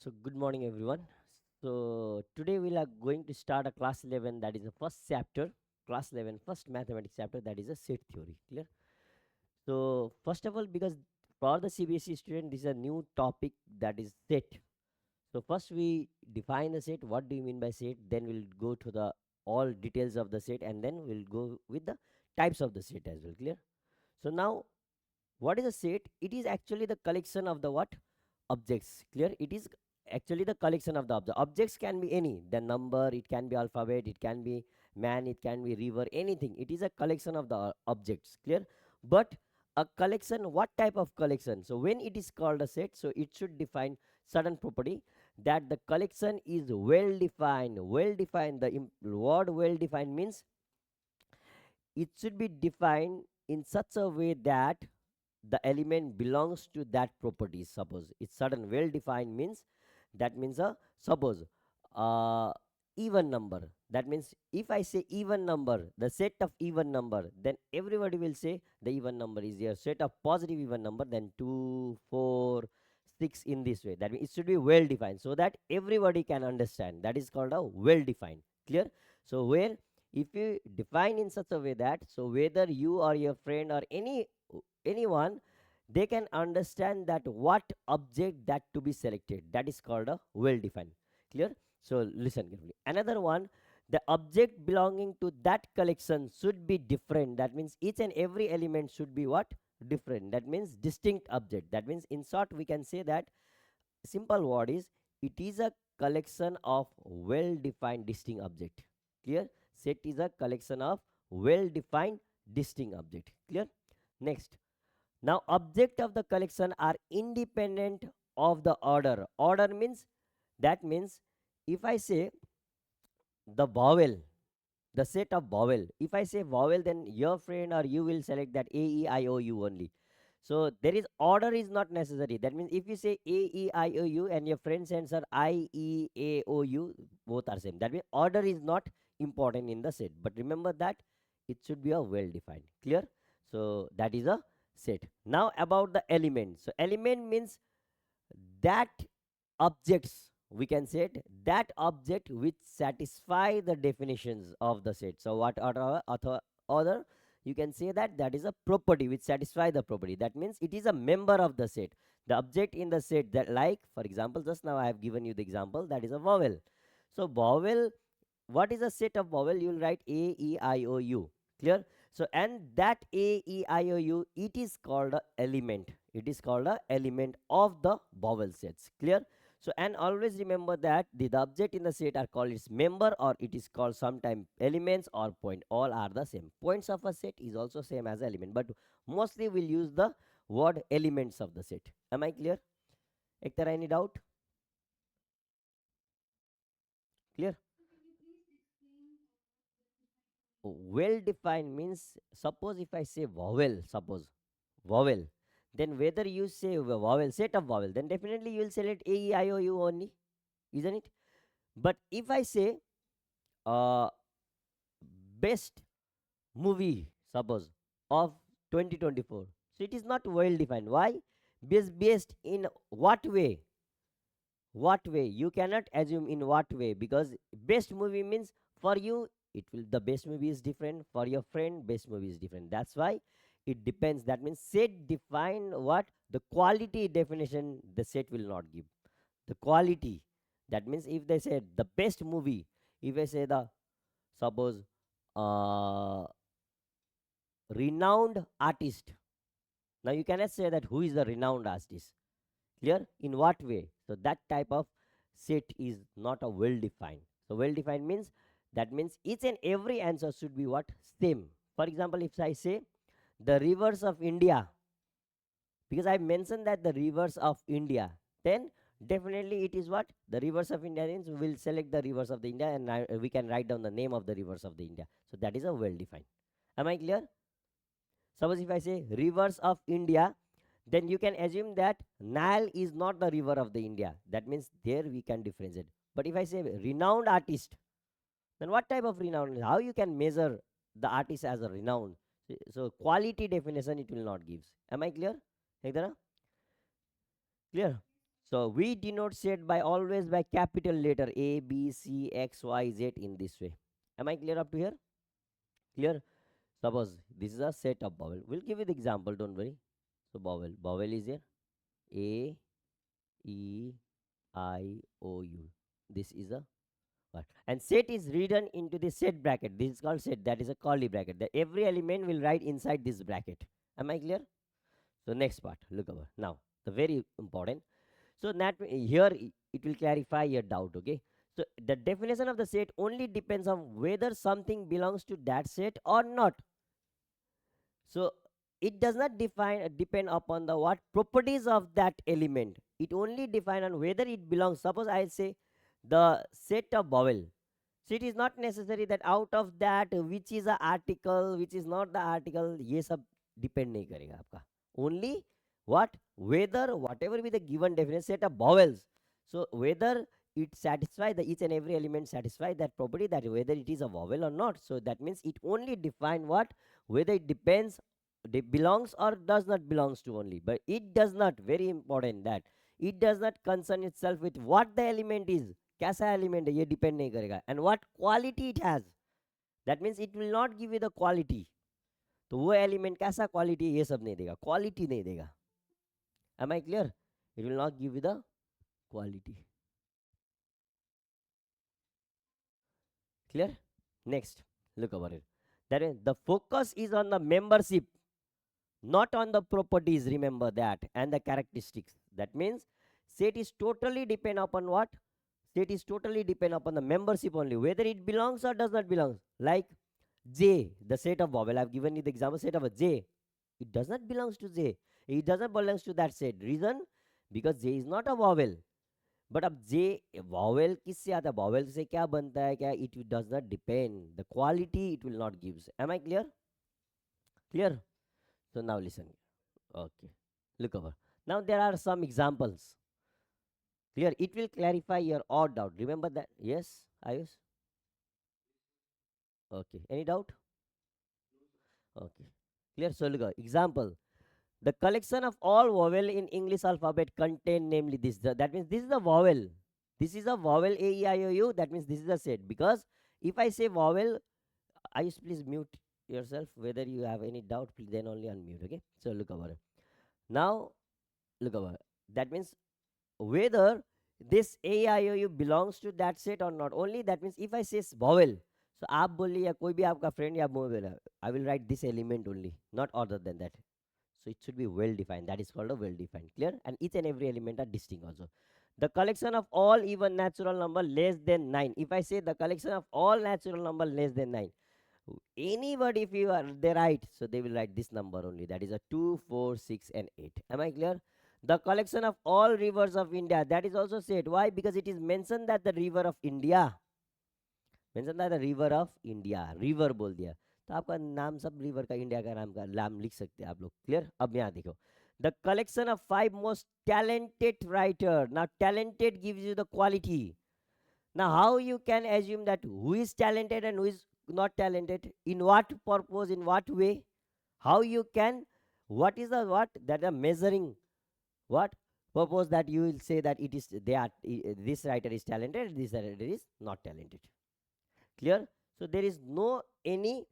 So good morning everyone. So today we are going to start a class 11, that is the first chapter, class 11 first mathematics chapter, that is a set theory. Clear? So first of all, because for the CBSE student this is a new topic, that is set. So first we define the set, what do you mean by set, then we'll go to the all details of the set, and then we'll go with the types of the set as well. Clear? So now what is a set? It is actually the collection of the what? Objects. Clear? It is actually the collection of the objects. Objects can be any, the number, it can be alphabet, it can be man, it can be river, anything. It is a collection of the objects. Clear? But a collection, what type of collection? So when it is called a set, so it should define certain property, that the collection is well defined. Well defined, the word well defined means it should be defined in such a way that the element belongs to that property. Suppose it's certain well defined means, that means suppose uh, even number, that means if I say even number, the set of even number, then everybody will say the even number is your set of positive even number, then 2 4 6 in this way. That means it should be well defined so that everybody can understand. That is called a well defined. Clear? So where if you define in such a way that, so whether you or your friend or anyone, they can understand that what object that to be selected, that is called a well defined. Clear? So listen carefully. Another one, the object belonging to that collection should be different. That means each and every element should be what? Different. That means distinct object. That means in short we can say that simple word is, it is a collection of well defined distinct object. Clear? Set is a collection of well defined distinct object. Clear? Next, now object of the collection are independent of the order. Order means, that means if I say the vowel, the set of vowel, if I say vowel, then your friend or you will select that a e I o u only. So there is order is not necessary. That means if you say a e I o u and your friend sends her I e a o u, both are same. That means order is not important in the set. But remember that it should be a well defined. Clear? So that is a set. Now about the element. So element means that objects, we can say it, that object which satisfy the definitions of the set. So what other you can say that that is a property which satisfy the property. That means it is a member of the set. The object in the set, that, like for example, just now I have given you the example, that is a vowel. So vowel, what is a set of vowel? You will write a e I o u. Clear? So and that a e I o u, it is called a element. It is called a element of the vowel sets. Clear? So and always remember that the object in the set are called its member, or it is called sometime elements or point. All are the same. Points of a set is also same as element, but mostly we'll use the word elements of the set. Am I clear? Is there any doubt? Clear? Well defined means, suppose if I say vowel, suppose vowel, then whether you say vowel, set of vowel, then definitely you will select a e I o u only, isn't it? But if I say uh, best movie, suppose, of 2024, so it is not well defined. Why? Based in what way? What way? You cannot assume in what way, because best movie means for you it will, the best movie is different, for your friend best movie is different. That's why it depends. That means set define what? The quality definition the set will not give. The quality. That means if they say the best movie, if I say the, suppose, uh renowned artist, now you cannot say that who is the renowned artist. Clear? In what way? So that type of set is not a well defined. So well defined means, that means each and every answer should be what? Same. For example, if I say the rivers of India, because I mentioned that the rivers of India, then definitely it is what? The rivers of India means we will select the rivers of the India, and we can write down the name of the rivers of the India. So that is a well defined. Am I clear? Suppose if I say rivers of India, then you can assume that Nile is not the river of the India. That means there we can differentiate. But if I say renowned artist, then what type of renowned? How you can measure the artist as a renowned? So quality definition it will not give. Am I clear? Ekdara? Clear? So we denote set by always by capital letter A, B, C, X, Y, Z in this way. Am I clear up to here? Clear? Suppose this is a set of vowel. We'll give you the example, don't worry. So vowel. Vowel is here. A, E, I, O, U. This is a what? And set is written into the set bracket. This is called set. That is a curly bracket. The every element will write inside this bracket. Am I clear? So next part. Look over. Now, the very important. So that here it will clarify your doubt. Okay. So the definition of the set only depends on whether something belongs to that set or not. So it does not depend upon the what properties of that element. It only define on whether it belongs. Suppose I say the set of vowel. So it is not necessary that out of that which is a article, which is not the article, ये सब depend नहीं करेगा आपका. Only what whether whatever be the given definition set of vowels. So whether it satisfy the each and every element satisfy that property, that whether it is a vowel or not. So that means it only define what whether it depends belongs or does not belongs to only, but it does not, very important, that it does not concern itself with what the element is, कैसा element है ये depend नहीं करेगा, and what quality it has. That means it will not give you the quality. तो वो element कैसा quality ये सब नहीं देगा, quality नहीं देगा. Am I clear? It will not give you the quality. Clear? Next, look over it. That is, the focus is on the membership, not on the properties, remember that, and the characteristics. That means set is totally depend upon what? Set is totally depend upon the membership only, whether it belongs or does not belong. Like J, the set of vowel. I've given you the example set of a J. It does not belongs to J. It doesn't belongs to that set. Reason? Because J is not a vowel. But अब J vowel किससे आता है? Vowel से क्या बनता है क्या? It does not depend. The quality it will not give. Am I clear? Clear? So now listen. Okay. Look over. Now there are some examples. Clear? It will clarify your odd doubt. Remember that? Yes, Ayush? Okay. Any doubt? Okay. Clear? So look, example. The collection of all vowel in English alphabet contain namely this. That means this is a vowel. This is a vowel A, E, I, O, U. That means this is a set. Because if I say vowel, Ayush, please mute yourself. Whether you have any doubt, please then only unmute. Okay. So look over. Now, look over. That means whether this A, I, O, U belongs to that set or not. Only that means if I say vowel, so आप बोलिए या कोई भी आपका friend या बोले, I will write this element only, not other than that. So it should be well defined. That is called a well defined. Clear? And each and every element are distinct also. The collection of all even natural number less than 9. If I say the collection of all natural number less than 9, anybody, if you are they write, so they will write this number only. That is a 2, 4, 6, and 8. Am I clear? The collection of all rivers of India. That is also said. Why? Because it is mentioned that the river of India. Mentioned that the river of India. River बोल दिया. तो आपका नाम सब river का India का नाम लिख सकते हैं आप लोग. क्लियर? अब यहाँ देखो. The collection of 5 most talented writer. Now talented gives you the quality. Now how you can assume that who is talented and who is not talented? In what purpose? In what way? How you can? What is the what that are measuring? What purpose that you will say that it is they are this writer is talented, this writer is not talented. Clear? So there is no any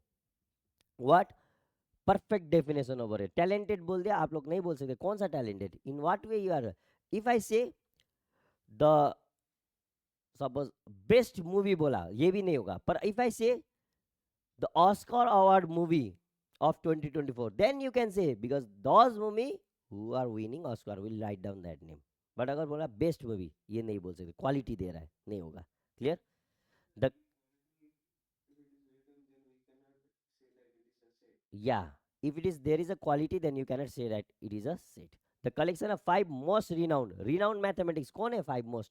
what perfect definition over it. Talented बोल दिया आप लोग नहीं बोल सकते कौन सा talented? In what way you are? If I say the suppose best movie बोला ये भी नहीं होगा. पर if I say the Oscar award movie of 2024, then you can say because those movie who are winning Oscar will write down that name. But अगर बोला best movie ये नहीं बोल सकते. Quality दे रहा है नहीं होगा. Clear? The yeah, if it is there is a quality, then you cannot say that it is a set. The collection of 5 most renowned mathematics. कौन है 5 most?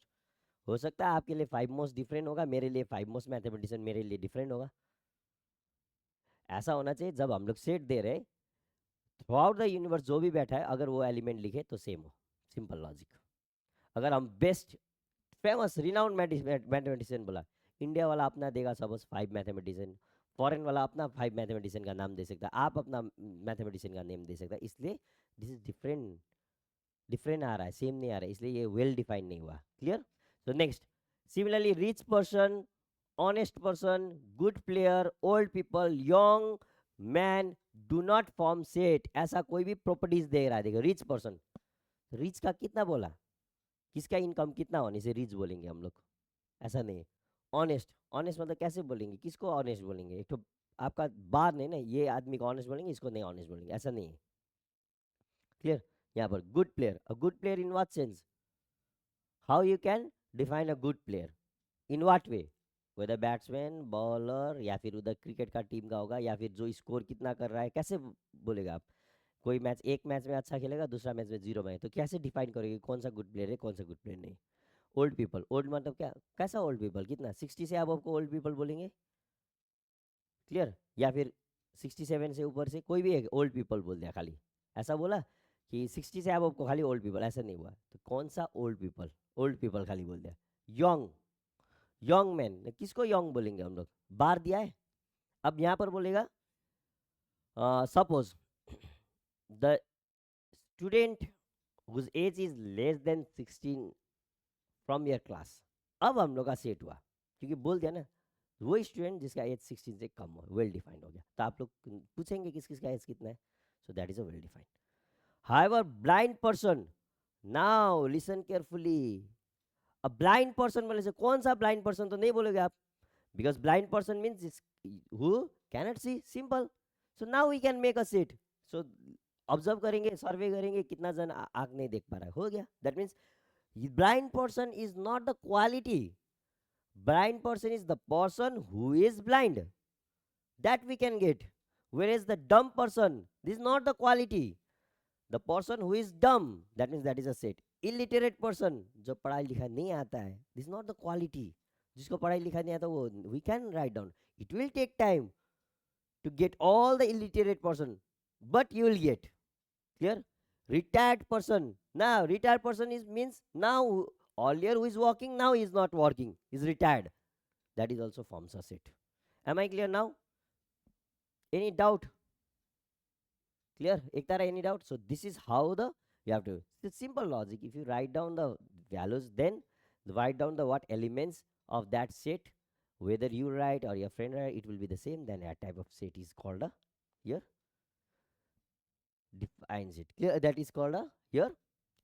हो सकता है आपके लिए 5 most different होगा, मेरे लिए 5 most mathematician मेरे लिए different होगा. ऐसा होना चाहिए जब हम लोग सेट दे रहे थ्रू आउट द यूनिवर्स जो भी बैठा है अगर वो एलिमेंट लिखे तो सेम हो. Simple logic. अगर हम बेस्ट फेमस रिनाउंड मैथमेटिशियन बोला, इंडिया वाला अपना देगा सपोज 5 मैथमेटिशियन, फॉरेन वाला अपना 5 मैथमेटिशियन का नाम दे सकता है, आप अपना मैथमेटिशियन का नेम दे सकता है. इसलिए दिस इज डिफरेंट डिफरेंट आ रहा है, सेम नहीं आ रहा है, इसलिए ये वेल डिफाइंड नहीं हुआ। क्लियर? तो next, similarly rich person, honest person, good player, old people, young man do not form set. ऐसा कोई भी प्रॉपर्टीज दे रहा है, देखो रिच पर्सन, रिच का कितना बोला, किसका इनकम कितना होने से रिच बोलेंगे हम लोग, ऐसा नहीं है। ऑनेस्ट, ऑनेस्ट मतलब कैसे बोलेंगे, किसको ऑनेस्ट बोलेंगे, एक तो आपका बार नहीं ना, ये आदमी को ऑनेस्ट बोलेंगे, इसको नहीं ऑनेस्ट बोलेंगे, ऐसा नहीं है। क्लियर? यहाँ पर good player, a good player in what sense, how you can define a good player, in what way, whether batsman, bowler, या फिर उधर क्रिकेट का टीम का होगा, या फिर जो स्कोर कितना कर रहा है, कैसे बोलेगा आप। कोई मैच, एक मैच में अच्छा खेलेगा, दूसरा मैच में जीरो में है, तो कैसे डिफाइन करोगे कौन सा गुड प्लेयर है, कौन सा गुड प्लेयर नहीं। ओल्ड पीपल, ओल्ड मतलब क्या, कैसा ओल्ड पीपल, कितना 60 से अब आपको ओल्ड पीपल बोलेंगे। क्लियर? या फिर 67 से ऊपर से कोई भी एक ओल्ड पीपल बोल दिया खाली, ऐसा बोला कि 60 से अब आपको खाली ओल्ड पीपल, ऐसा नहीं हुआ, तो कौन सा ओल्ड पीपल, ओल्ड पीपल खाली बोल दिया। यंग, यंग मैन, किसको यंग बोलेंगे हम लोग, बार दिया है। अब यहाँ पर बोलेगा suppose the student whose age is less than 16 from your class। अब हम लोग का सेट हुआ, क्योंकि बोल दिया ना, वो स्टूडेंट जिसका एज 16 से कम हो, वेल डिफाइंड हो गया। तो आप लोग पूछेंगे किस किसका एज कितना है, सो that is a well defined. However blind person, now listen carefully, a blind person बोले से कौन सा ब्लाइंड पर्सन तो नहीं बोलोगे आप, because blind person means who cannot see, simple। so now we can make a set। so observe करेंगे, सर्वे करेंगे, कितना जन आंख नहीं देख पा रहा है, हो गया। That means blind person is not the quality, blind person is the person who is blind, that we can get, whereas the dumb person, this is not the quality, the person who is dumb, that means that is a set। illiterate person, जो पढ़ाई लिखा नहीं आता है, this is not the quality, जिसको पढ़ाई लिखा नहीं आता वो, we can write down, it will take time to get all the illiterate person, but you will get। Clear? Retired person, now retired person is means now earlier who is working, now he is not working, is retired, that is also forms a set। am I clear now? Any doubt? Clear? Ektara, any doubt? So this is how the, you have to, it's simple logic. If you write down the values, then write down the what elements of that set, whether you write or your friend write, it will be the same, then a type of set is called a, here defines it. Clear? That is called a here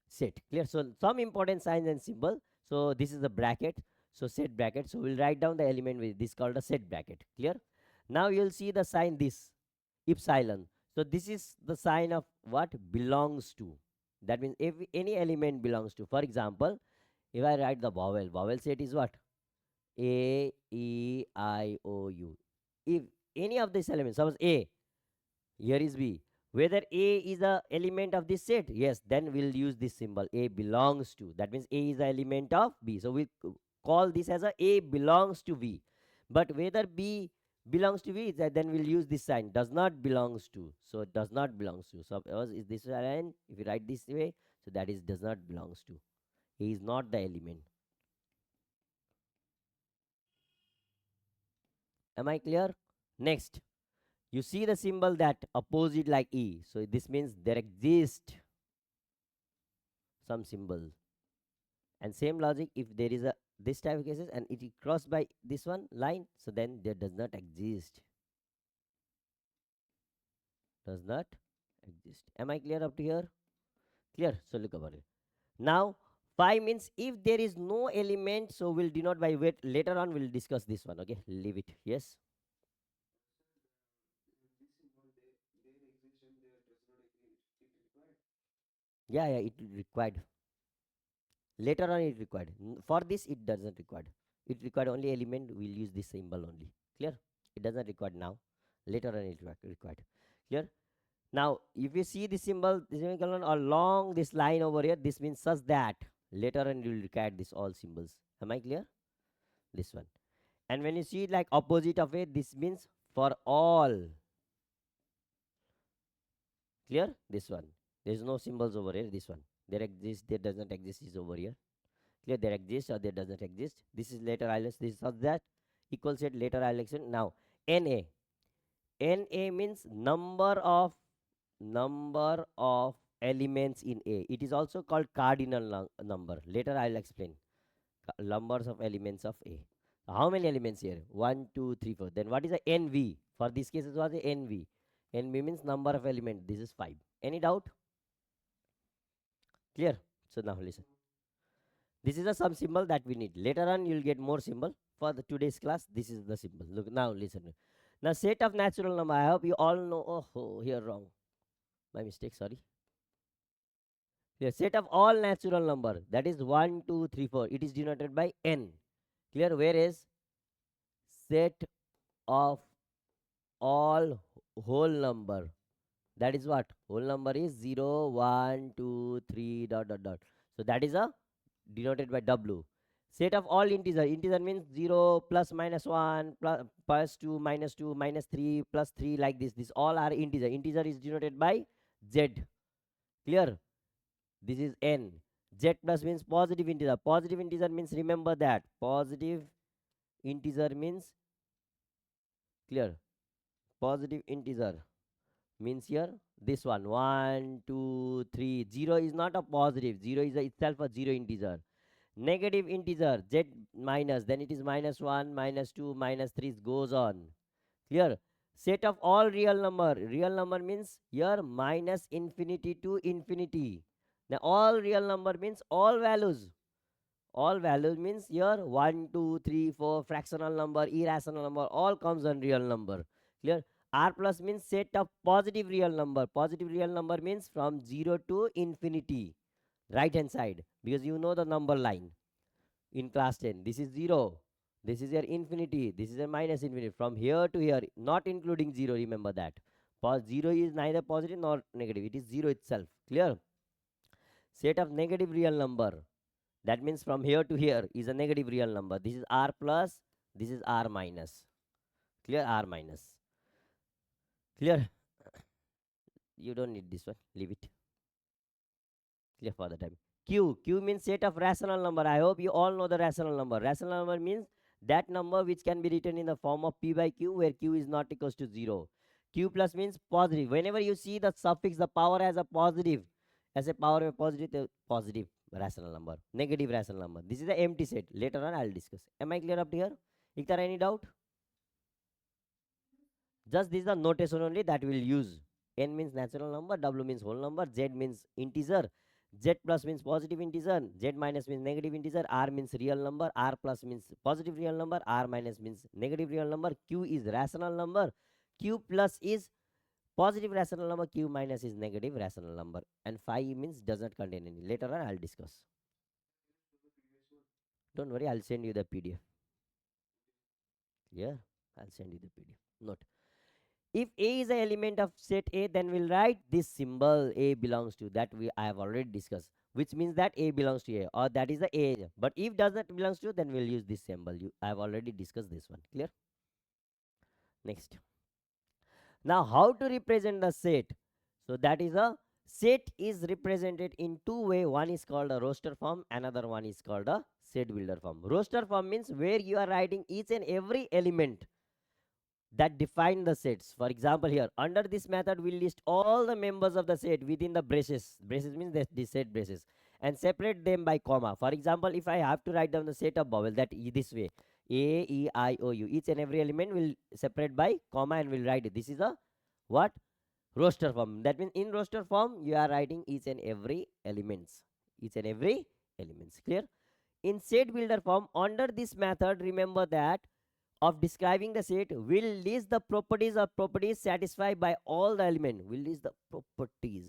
set. Clear? So some important signs and symbol. So this is the bracket, so set bracket, so we'll write down the element with this called a set bracket. Clear? Now you'll see the sign this epsilon, so this is the sign of what belongs to, that means if any element belongs to, for example, if I write the vowel, vowel set is what, a e I o u, if any of these elements, suppose a, here is b, whether a is a element of this set, yes, then we'll use this symbol, a belongs to, that means a is the element of b, so we call this as a belongs to b. But whether b belongs to b, then we'll use this sign, does not belongs to, so it does not belongs to, so is this line, if you write this way, so that is does not belongs to, a is not the element। am I clear? Next, you see the symbol that opposite like e, so this means there exists some symbol, and same logic, if there is a this type of cases and it is crossed by this one line, so then there does not exist, does not exist। am I clear up to here? Clear? So look about it now. 5 means if there is no element, so we'll denote by wait, later on we'll discuss this one, okay, leave it, yes. Yeah, it required, later on it required, for this it doesn't required, it required only element, we'll use this symbol only। Clear? It doesn't require now, later on it required। Clear? Now if you see the symbol, this semicolon along this line over here, this means such that later on you will require this all symbols। am I clear? This one, and when you see it like opposite of it, this means for all। Clear? This one, there is no symbols over here, this one, there exists, there doesn't exist is over here। Clear? There exists or there doesn't exist, this is later I'll, this is such that equals it, later I'll extend. Now na, na means number of elements in A. It is also called cardinal number. Later I will explain numbers of elements of A. How many elements here? 1, 2, 3, 4. Then what is a NV? For this case, it was a NV. NV means number of elements. This is 5. Any doubt? Clear? So now listen. This is a some symbol that we need. Later on, you'll get more symbol. For the today's class, this is the symbol. Look now, listen. Now set of natural number. I hope you all know. Oh, here wrong. My mistake. Sorry. Here set of all natural number. That is 1, 2, 3, 4. It is denoted by n. Clear? Whereas set of all whole number. That is what? Whole number is 0, 1, 2, 3, dot, dot, dot. So that is a denoted by W. Set of all integer. Integer means 0, plus, minus 1, plus 2, minus 3, plus 3, like this. This all are integer. Integer is denoted by Z. Clear? This is N. Z plus means positive integer. Positive integer means, remember that. Positive integer means, clear? Positive integer means here this one 1, 2, 3. 0 is not a positive. 0 is itself a 0 integer. Negative integer Z minus, then it is minus 1, minus 2, minus 3, goes on. Clear? Set of all real number. Real number means here minus infinity to infinity. Now all real number means all values. All values means here 1, 2, 3, 4, fractional number, irrational number, all comes on real number. Clear? R plus means set of positive real number. Positive real number means from 0 to infinity. Right hand side, because you know the number line in class 10. This is 0. This is your infinity. This is a minus infinity. From here to here, not including 0. Remember that. 0 is neither positive nor negative. It is 0 itself. Clear? Set of negative real number. That means from here to here is a negative real number. This is R plus. This is R minus. Clear? R minus. Clear? You don't need this one. Leave it. Clear for the time. Q. Q means set of rational number. I hope you all know the rational number. Rational number means that number which can be written in the form of P by Q, where Q is not equals to 0. Q plus means positive. Whenever you see the suffix, the power as a positive, as a power of a positive, the positive rational number. Negative rational number. This is the empty set. Later on I will discuss. Am I clear up to here? Is there any doubt? Just this is the notation only that we will use. N means natural number, W means whole number, Z means integer, Z plus means positive integer, Z minus means negative integer, R means real number, R plus means positive real number, R minus means negative real number, Q is rational number, Q plus is positive rational number, Q minus is negative rational number, and phi means does not contain any. Later on I will discuss. Don't worry, I will send you the PDF. Yeah, I will send you the PDF. Note. If A is an element of set A, then we'll write this symbol A belongs to, that I have already discussed, which means that A belongs to A, or that is the A. But if does not belongs to, then we'll use this symbol. I have already discussed this one. Clear? Next. Now, how to represent the set? So that is a set is represented in two ways. One is called a roster form. Another one is called a set builder form. Roster form means where you are writing each and every element that define the sets. For example, here under this method we'll list all the members of the set within the braces. Braces means the set braces, and separate them by comma. For example, if I have to write down the set of vowels, that this way, A, E, I, O, U, each and every element will separate by comma and will write it. This is a what? Roster form. That means in roster form you are writing each and every elements. Each and every elements. Clear? In set builder form, under this method, remember that of describing the set, will list the properties or properties satisfied by all the element. Will list the properties.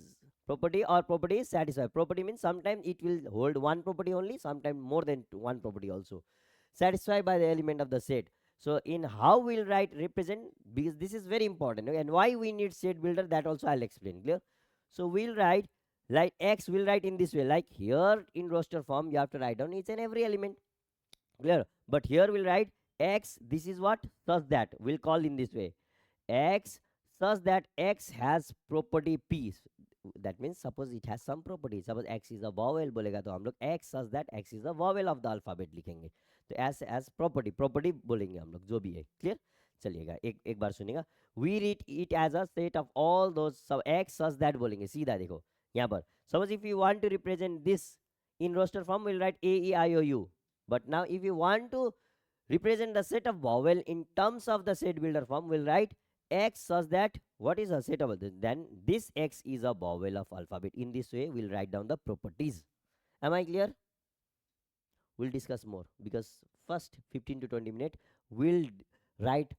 Property or properties satisfied. Property means sometimes it will hold one property only, sometimes more than one property also. Satisfied by the element of the set. So in how we'll write represent, because this is very important, and why we need set builder, that also I'll explain. Clear? So we'll write like X, we'll write in this way. Like here in roster form, you have to write down each and every element. Clear? But here we'll write X, this is what? Such that. We'll call in this way. X such that X has property P. That means suppose it has some property. Suppose X is a vowel बोलेगा तो हम लोग X such that X is a vowel of the alphabet लिखेंगे. तो as property बोलेंगे हम लोग जो भी है. Clear? चलिएगा एक बार सुनिएगा. We read it as a set of all those. So X such that बोलेंगे. सीधा देखो. यहाँ पर suppose if you want to represent this in roster form, we'll write a e I o u. But now if you want to represent the set of vowel in terms of the set builder form, we'll write x such that what is a set of vowel? Then this x is a vowel of alphabet. In this way, we'll write down the properties. Am I clear? We'll discuss more because first 15 to 20 minutes we'll write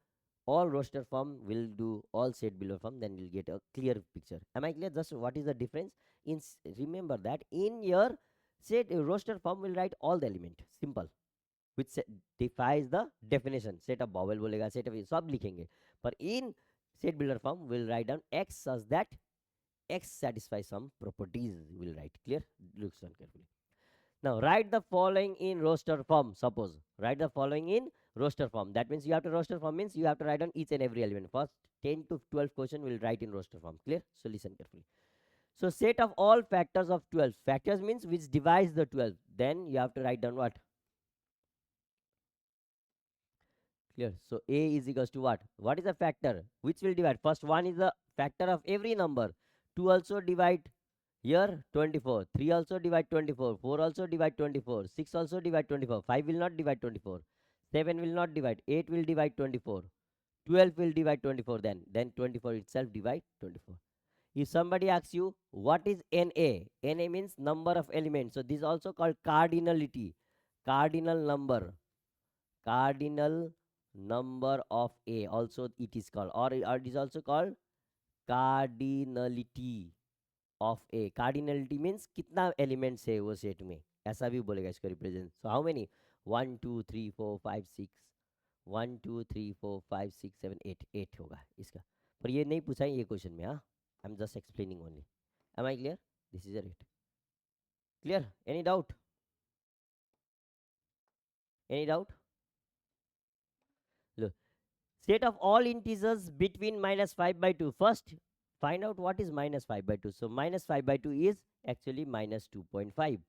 all roster form, we'll do all set builder form, then we'll get a clear picture. Am I clear? Just what is the difference? Remember that in your set roster form, we'll write all the element simple, which defies the definition. Set of vowel बोलेगा, set of सब लिखेंगे. पर in set builder form, we'll write down x such that x satisfies some properties. We'll write. Clear? Look carefully. Now write the following in roster form. Suppose write the following in roster form. That means you have to roster form means you have to write down each and every element. First 10 to 12 question will write in roster form. Clear? So listen carefully. So set of all factors of 12. Factors means which divides the 12. Then you have to write down what? Clear? So a is equals to what? What is a factor? Which will divide? First one is the factor of every number. 2 also divide here 24. 3 also divide 24. 4 also divide 24. 6 also divide 24. 5 will not divide 24. 7 will not divide. 8 will divide 24. 12 will divide 24 then. Then 24 itself divide 24. If somebody asks you what is NA? NA means number of elements. So this is also called cardinality. Cardinal number. Cardinal number of A. Also it is called. Or it is also called cardinality of A. Cardinality means कितना elements है वो set में, ऐसा भी बोलेगा इसको represent. So how many? 1 2 3 4 5 6 1 2 3 4 5 6 7 8 8 होगा इसका. पर ये नहीं पूछा है ये क्वेश्चन में. हाँ, I'm just explaining only. Am I clear? This is it. Clear? Any doubt? Any doubt? Look, set of all integers between minus 5 by 2. First, find out what is minus 5 by 2. So minus 5 by 2 is actually minus 2.5.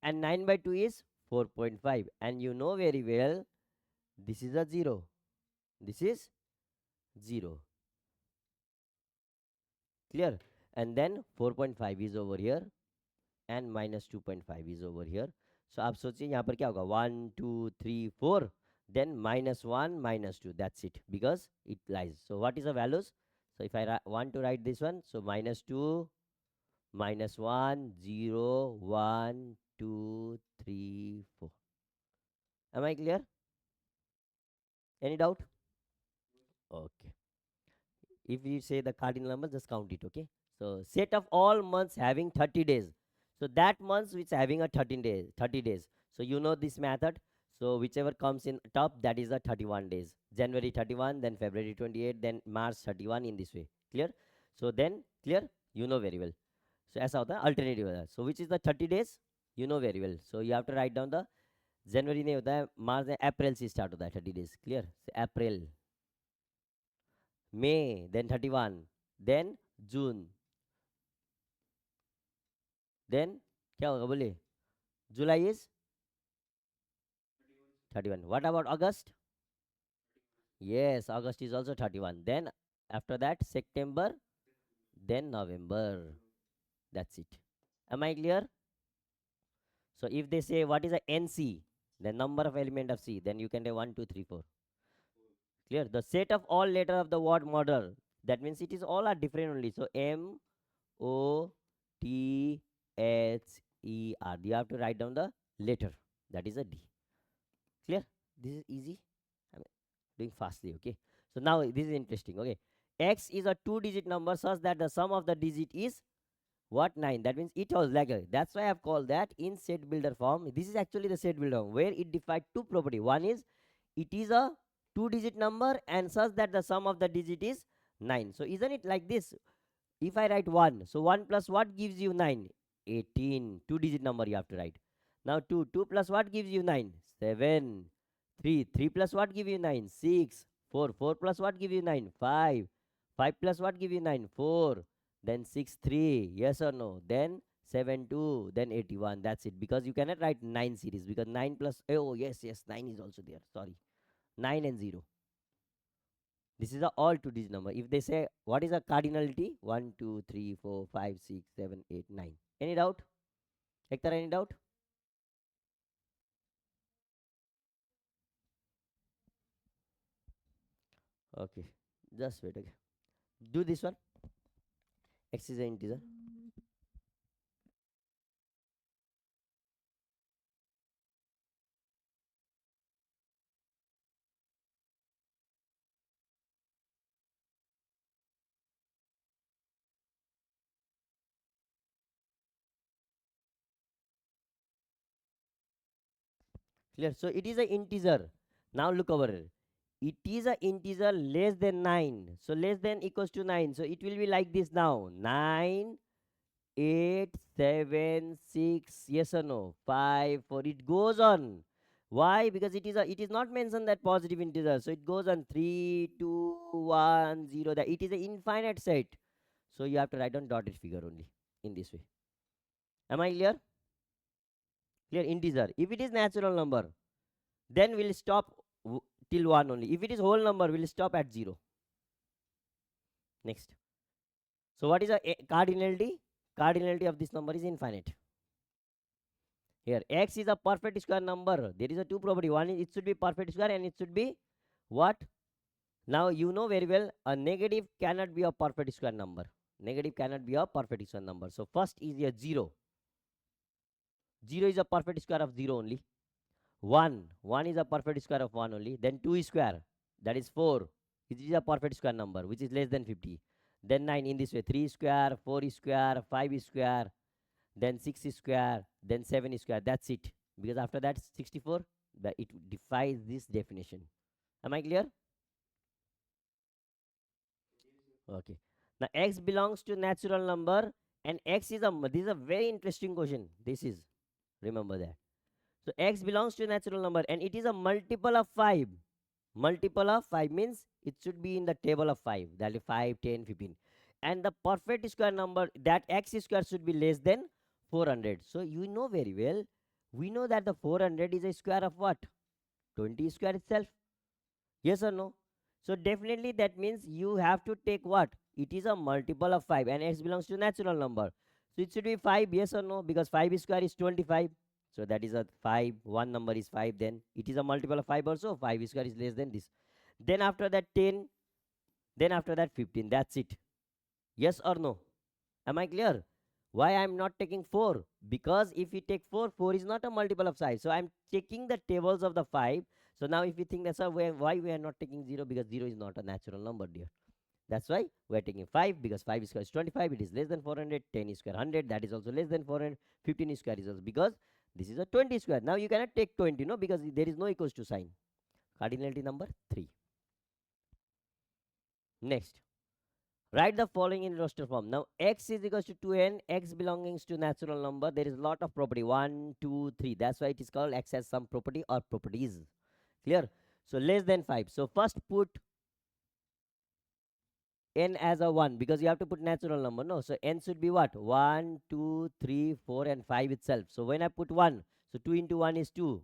And 9 by 2 is 4.5. And you know very well, this is a 0. This is 0. Clear? And then 4.5 is over here. And minus 2.5 is over here. So आप सोचिए यहाँ पर क्या होगा? 1 2 3 4. Then minus 1 minus 2. That's it. Because it lies. So what is the values? So if I want to write this one, so minus 2, minus 1, 0, 1, 2, 3, 4. Am I clear? Any doubt? Okay. If you say the cardinal number, just count it. Okay. So set of all months having 30 days. So that months which having a 13 days, 30 days. So you know this method. So whichever comes in top, that is the 31 days. January 31, then February 28, then March 31 in this way. Clear? So then, clear? You know very well. So ऐसा होता है alternative. So which is the 30 days? You know very well. So you have to write down the January नहीं होता है, March नहीं, April से start होता है 30 days. Clear? So April, May, then 31, then June, then क्या होगा बोले? July is 31. What about August? Yes, August is also 31. Then after that September, then November. That's it. Am I clear? So if they say what is a NC, the number of element of C, then you can say 1 2 3 4. Clear? The set of all letter of the word model. That means it is all are different only. So M O T H E R. You have to write down the letter. That is a D. Clear? This is easy. I'm doing fastly. Okay. So now this is interesting. Okay. X is a 2-digit number such that the sum of the digit is what? 9. That means it was like that's why I've called that in set builder form. This is actually the set builder form where it defined two property. One is it is a 2-digit number and such that the sum of the digit is 9. So isn't it like this? If I write 1, so 1 plus what gives you 9? 18. 2-digit number you have to write. Now 2. 2 plus what gives you 9? 7. 3. 3 plus what give you 9? 6. 4. 4 plus what give you 9? 5. 5 plus what give you 9? 4. Then 6 3. Yes or no? Then 7 2. Then 81. That's it. Because you cannot write 9 series because 9 plus, oh yes 9 is also there. Sorry. 9 and 0. This is a all 2-digit number. If they say what is a cardinality, 1 2 3 4 5 6 7 8 9. Any doubt? Hector, any doubt? Okay, just wait. Okay, do this one. X is an integer. Clear? So it is an integer. Now look over here. It is an integer less than 9. So less than equals to 9. So it will be like this now. 9, 8, 7, 6, yes or no? 5, 4. It goes on. Why? Because it is not mentioned that positive integer. So it goes on 3, 2, 1, 0. That it is an infinite set. So you have to write down dotted figure only in this way. Am I clear? Clear? Integer. If it is natural number, then we'll stop till 1 only. If it is whole number, we'll stop at 0. Next. So what is a cardinality? Cardinality of this number is infinite. Here x is a perfect square number. There is a two property. One is it should be perfect square and it should be what? Now you know very well a negative cannot be a perfect square number. Negative cannot be a perfect square number. So first is a 0. 0 is a perfect square of 0 only. 1 is a perfect square of 1 only. Then 2 is square, that is 4. It is a perfect square number which is less than 50. Then 9 in this way, 3 square, 4 is square, 5 is square, then 6 is square, then 7 is square. That's it. Because after that 64, it defies this definition. Am I clear? Okay. Now x belongs to natural number and x is this is a very interesting question. This is, remember that. So x belongs to a natural number and it is a multiple of 5. Multiple of 5 means it should be in the table of 5. That is 5, 10, 15. And the perfect square number, that x square should be less than 400. So you know very well, we know that the 400 is a square of what? 20 square itself. Yes or no? So definitely that means you have to take what? It is a multiple of 5 and x belongs to natural number. So it should be 5, yes or no? Because 5 square is 25. So that is a 5. One number is 5. Then it is a multiple of 5 also. 5 square is less than this. Then after that 10. Then after that 15. That's it. Yes or no? Am I clear? Why I am not taking 4? Because if we take 4, 4 is not a multiple of 5. So I am checking the tables of the 5. So now if you think that's why we are not taking 0, because 0 is not a natural number, dear. That's why we are taking 5, because 5 square is 25. It is less than 400. 10 is square 100. That is also less than 400. 15 is square is also, because this is a 20 square. Now you cannot take 20, no, because there is no equals to sign. Cardinality number 3. Next. Write the following in roster form. Now x is equals to 2n, x belongs to natural number. There is a lot of property, 1, 2, 3. That's why it is called x has some property or properties. Clear? So less than 5. So first put n as a 1, because you have to put natural number. No, so n should be what? 1, 2, 3, 4 and 5 itself. So when I put 1, so 2 into 1 is 2.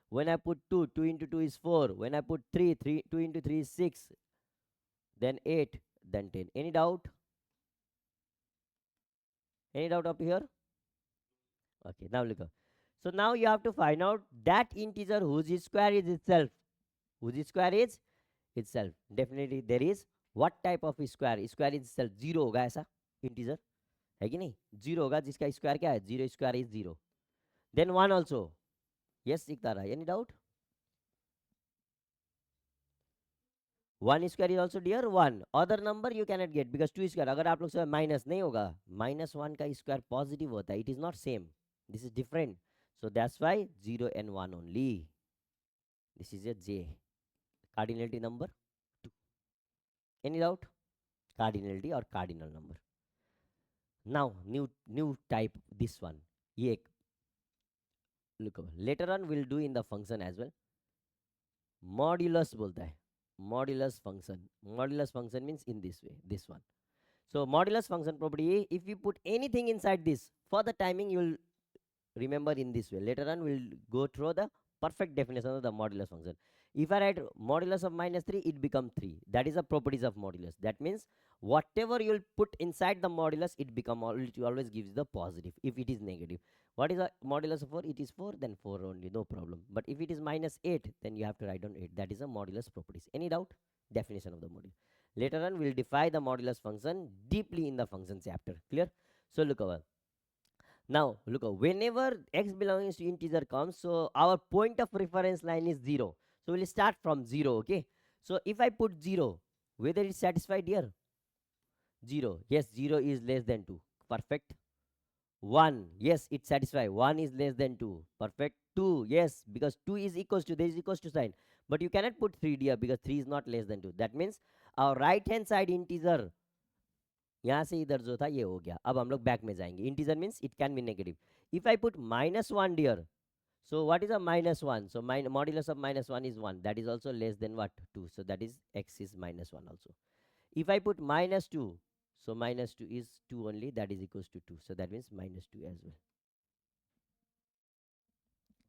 When I put 2, 2 into 2 is 4. When I put 3, 2 into 3 is 6. Then 8, then 10. Any doubt? Any doubt up to here? Okay, now look up. So now you have to find out that integer whose square is itself. Whose square is itself. Definitely there is what type of square? Square is itself. 0 होगा ऐसा integer है कि नहीं? 0 होगा जिसका square क्या है? 0 square is 0. Then 1 also. Yes, Iktara. Any doubt? 1 square is also dear 1. Other number you cannot get because 2 square. अगर आप लोग से minus नहीं होगा, -1 का square positive होता है. It is not same. This is different. So that's why 0 and 1 only. This is a J. Cardinality number 2. Any doubt? Cardinality or cardinal number. Now new type, this one. ये look over. Later on we'll do in the function as well. Modulus बोलता है. Modulus function. Modulus function means in this way. This one. So modulus function property, if you put anything inside this, for the timing you will remember in this way. Later on we'll go through the perfect definition of the modulus function. If I write modulus of minus 3, it becomes 3. That is the properties of modulus. That means whatever you'll put inside the modulus, it always gives the positive if it is negative. What is the modulus of 4? It is 4, then 4 only, no problem. But if it is minus 8, then you have to write down 8. That is a modulus properties. Any doubt? Definition of the modulus. Later on, we'll define the modulus function deeply in the function chapter. Clear? So look over. Now look, whenever x belongs to integer comes, so our point of reference line is 0. So we'll start from 0. Okay. So if I put 0, whether it's satisfied here? 0. Yes, 0 is less than 2. Perfect. 1. Yes, it's satisfied. 1 is less than 2. Perfect. 2. Yes, because 2 is equals to, there is equals to sign. But you cannot put 3 here because 3 is not less than 2. That means our right hand side integer यहाँ से इधर जो था ये हो गया. अब हम लोग बैक में जाएंगे. Integer means it can be negative. If I put -1 dear, so what is a -1? So modulus of -1 is 1. That is also less than what? 2. So that is x is -1 also. If I put -2, so -2 is 2 only. That is equals to 2. So that means -2 as well.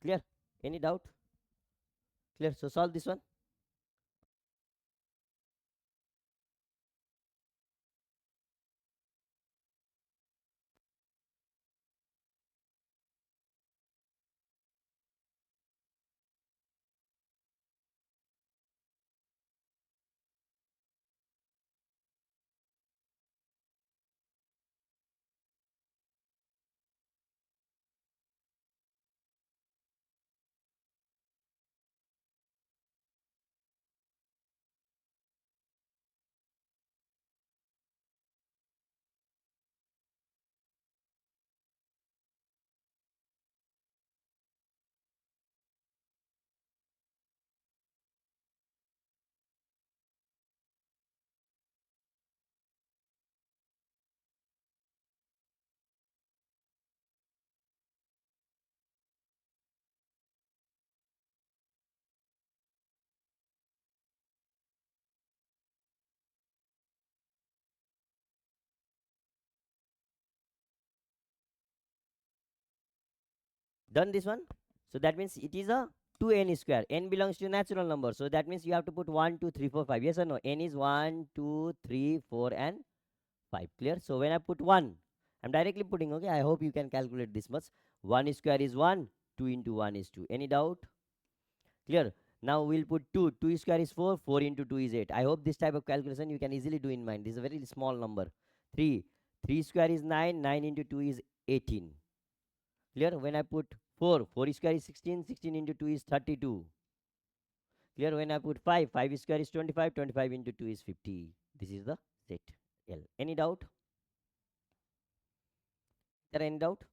Clear? Any doubt? Clear? So solve this one. Done this one. So that means it is a 2n square. N belongs to natural number. So that means you have to put 1, 2, 3, 4, 5. Yes or no? N is 1, 2, 3, 4, and 5. Clear? So when I put 1, I'm directly putting, okay, I hope you can calculate this much. 1 square is 1, 2 into 1 is 2. Any doubt? Clear? Now we'll put 2. 2 square is 4, 4 into 2 is 8. I hope this type of calculation you can easily do in mind. This is a very small number. 3. 3 square is 9, 9 into 2 is 18. Clear? When I put 4, 4 square is 16, 16 into 2 is 32. Clear? When I put 5, 5 square is 25, 25 into 2 is 50. This is the set L. Any doubt? Is there any doubt?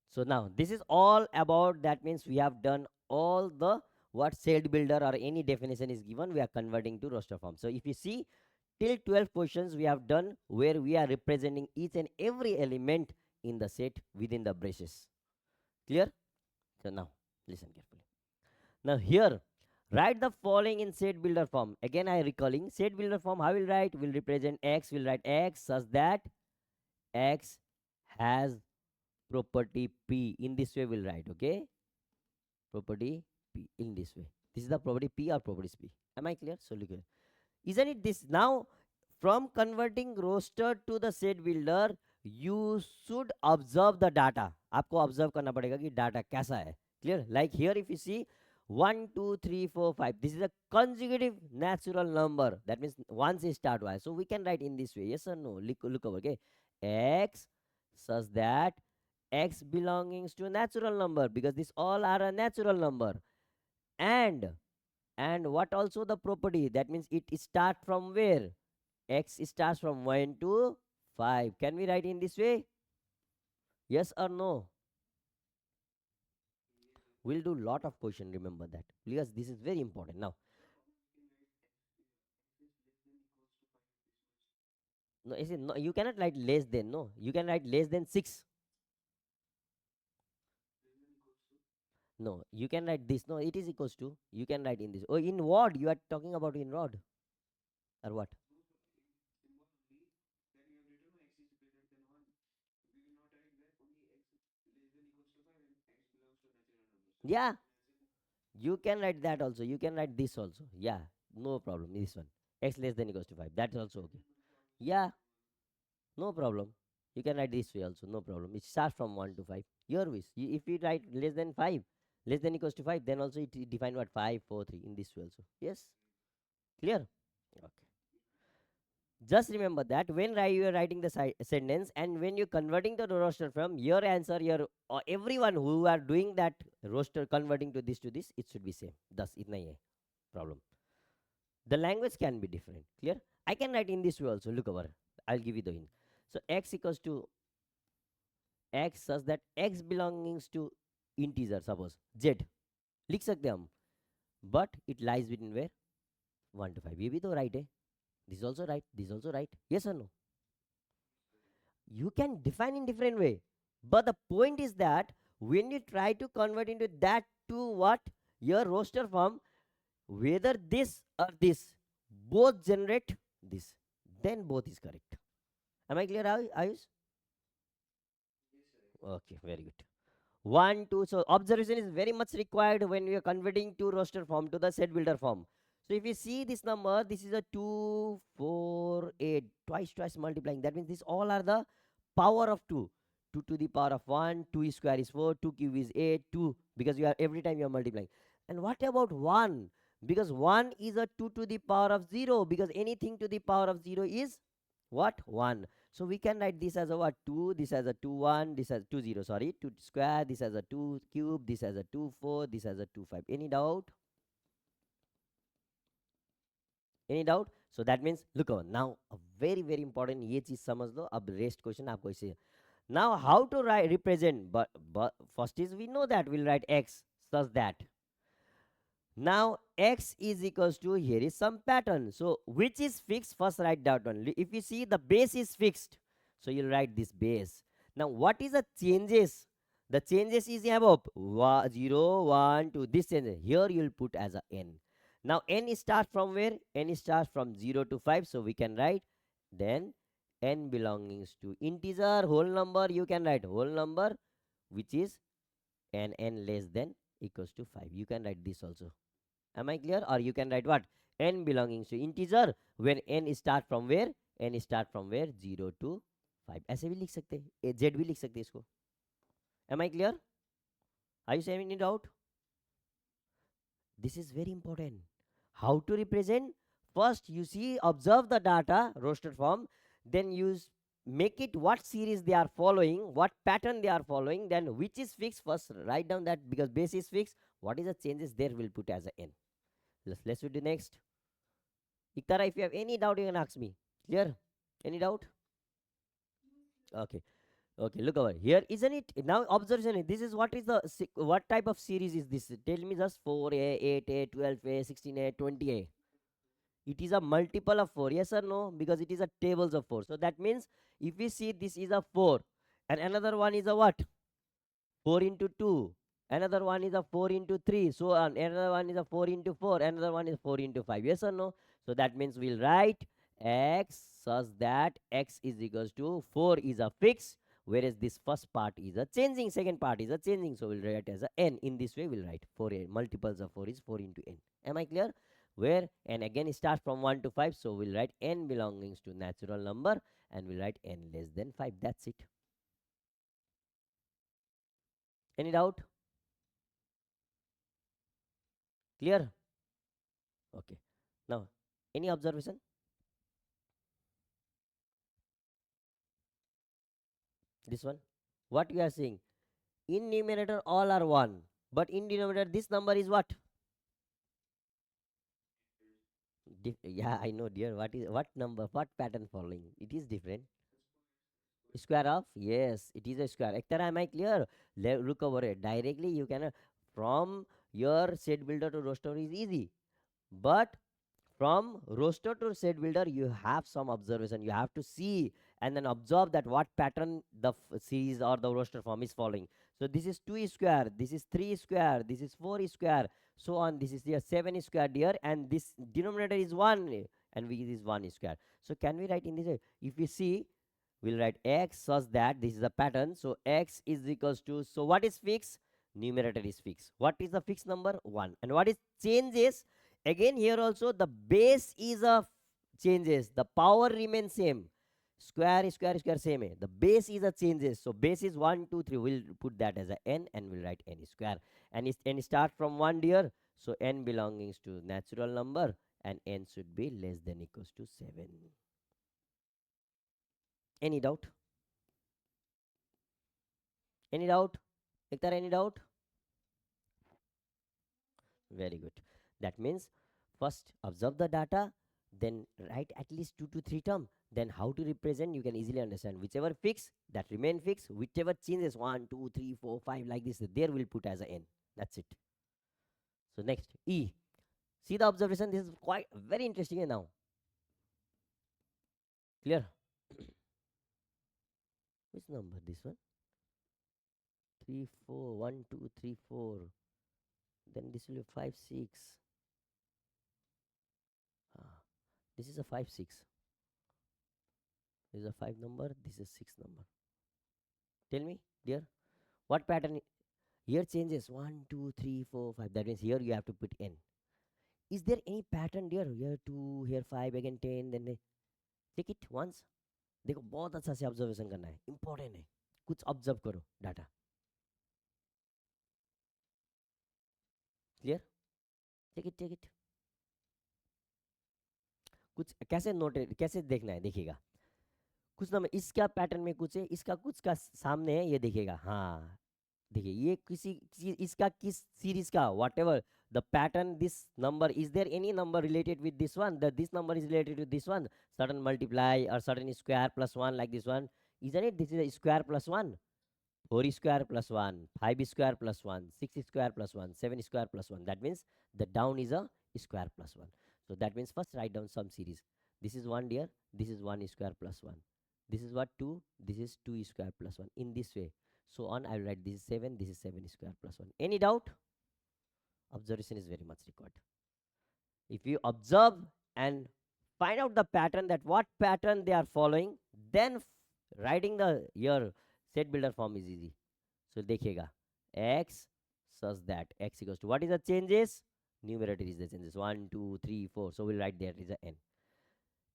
So now this is all about, that means we have done all the what set builder or any definition is given, we are converting to roster form. So if you see till 12 questions we have done where we are representing each and every element in the set within the braces. Clear? So now listen carefully. Now here write the following in set builder form. Again I recalling set builder form. How will write? Will represent x, will write x such that x has property P. In this way we'll write, okay? Property P in this way. This is the property P or properties P. Am I clear? So look here. Isn't it this? Now from converting roster to the set builder, you should observe the data. आपको observe करना पड़ेगा कि data कैसा है. Clear? Like here if you see 1, 2, 3, 4, 5. This is a consecutive natural number. That means once it start y. So we can write in this way. Yes or no? Look over. Okay. X such that x belongs to a natural number, because these all are a natural number. And what also the property? That means it start from where? X starts from 1 to 5. Can we write in this way? Yes or no? We'll do lot of question, remember that, because this is very important. Now no, is it no, you cannot write less than. No, you can write less than 6. No, you can write this. No, it is equals to, you can write in this. Oh, in what you are talking about? In rod or what? Yeah, you can write that also. You can write this also. Yeah, no problem. This one, x less than equals to 5. That's also okay. Yeah, no problem. You can write this way also. No problem. It starts from 1 to 5. Your wish. If you write less than 5, less than equals to 5, then also it define what 5, 4, 3 in this way also. Yes, clear. Okay. Just remember that when you are writing the sentence and when you're converting to the roster from your answer, your everyone who are doing that roster converting to this, it should be same. Thus, itna hi hai problem. The language can be different. Clear? I can write in this way also. Look over. I'll give you the hint. So x equals to x such that x belongs to integer. Suppose z लिख सकते हम, but it lies between where 1 to 5. ये भी तो right है. This is also right. This is also right. Yes or no? You can define in different way, but the point is that when you try to convert into that to what your roster form, whether this or this both generate this, then both is correct. Am I clear, Ayush? Okay, very good. 1 2, so observation is very much required when we are converting to roster form to the set builder form. So if you see this number, this is a 2 4 8, twice multiplying. That means these all are the power of 2. 2 to the power of 1, 2 square is 4, 2 cube is 8, 2, because you are every time you are multiplying. And what about 1? Because 1 is a 2 to the power of 0, because anything to the power of 0 is what? 1. So we can write this as a what? 2, this as a 2 1, this as 2 0, sorry, 2 square, this as a 2 cube, this as a 2 4, this as a 2 5. Any doubt? Any doubt? So that means look on now a very important ये चीज समझ लो. अब rest question आपको इसे. Now how to write represent? But first is we know that we'll write x such that. Now x is equals to, here is some pattern. So which is fixed? First write that one. If you see the base is fixed, so you'll write this base. Now what is the changes? The changes is above 0 1 2. This changes here you'll put as a n. Now n starts from where? N starts from 0 to 5. So we can write then n belongs to integer whole number. You can write whole number, which is n less than equals to 5. You can write this also. Am I clear? Or you can write what? N belonging to integer when n start from where? N start from where? 0 to 5. ऐसे भी लिख सकते हैं, z भी लिख सकते हैं इसको. Am I clear? Are you saying it out? This is very important. How to represent? First, you see, observe the data, roster form. Then you make it what series they are following, what pattern they are following. Then which is fixed? First, write down that because base is fixed. What is the changes there? Will put as a n. Let's do the next. Iktara, if you have any doubt, you can ask me. Clear? Any doubt? Okay. Okay, look over here, isn't it? Now observation. This is what is the what type of series is this? Tell me just 4a, 8a, 12a, 16a, 20a. It is a multiple of 4. Yes or no? Because it is a tables of 4. So that means if we see this is a 4 and another one is a what? 4 into 2. Another one is a 4 into 3. So on. Another one is a 4 into 4. Another one is 4 into 5. Yes or no? So that means we'll write x such that x is equals to 4 is a fixed, whereas this first part is a changing, second part is a changing. So we'll write as a n. In this way we'll write 4 multiples of 4 is 4 into n. Am I clear? Where n again it starts from 1 to 5. So we'll write n belongings to natural number and we'll write n less than 5. That's it. Any doubt? Clear? Okay. Now, any observation? This one. What we are saying? In numerator all are 1. But in denominator this number is what? Yeah, I know, dear. What number? What pattern following? It is different. Square of? Yes, it is a square. Ektara, am I clear? Look over it. Directly you can from your set builder to roster is easy. But from roster to set builder you have some observation. You have to see and then observe that what pattern the series or the roster form is following. So this is 2 square, this is 3 square, this is 4 square, so on. This is the 7 square here, and this denominator is 1 and this is 1 square. So can we write in this way? If we see, we'll write x such that this is a pattern. So x is equals to, so what is fixed? numerator is fixed. What is the fixed number? 1. And what is changes? Again here also the base is a changes, the power remains same. Square square same. The base is a changes, so base is 1 2 3. We'll put that as a n and we'll write n square. And is n start from 1 dear, so n belongs to natural number and n should be less than equals to 7. Any doubt? Any doubt? Ektar, any doubt? Very good. That means first observe the data, then write at least 2 to 3 term. Then how to represent, you can easily understand. Whichever fix, that remain fixed. Whichever changes 1 2 3 4 5 like this, there will put as a n. That's it. So next E. See the observation. This is quite very interesting now. Clear? Which number? This one? 3 4 1 2 3 4. Then this will be 5 6. Ah, this is a 5 6. This is a 5 number. This is 6 number. Tell me, dear, what pattern here changes? 1 2 3 4 5. That means here you have to put n. Is there any pattern, dear? Here 2, here 5, again 10, then check it once. देखो बहुत अच्छा से observation करना है, important है. कुछ observe करो data. Clear? Check it. कुछ कैसे नोट, कैसे देखना है, देखिएगा. कुछ ना इसका पैटर्न में कुछ है, इसका कुछ का सामने है, ये देखिएगा. हाँ देखिए ये किसी इसका किस सीरीज का whatever the pattern, this number, is there any number related with this one, that this number is related with this one, certain multiply or certain square plus 1 like this one, isn't it? This is a square plus 1, 4 square plus 1, 5 square plus 1, 6 square plus 1, 7 square plus 1. That means the down is a square plus 1. So that means first write down some series. This is 1 dear, this is 1 square plus 1. This is what? 2, this is 2 square plus 1. In this way. So on, I will write this is 7, this is 7 square plus 1. Any doubt? Observation is very much required. If you observe and find out the pattern, that what pattern they are following, then writing the your set builder form is easy. So dekhega x such that x equals to, what is the changes? Numerator is the changes, 1 2 3 4. So we'll write there is a n.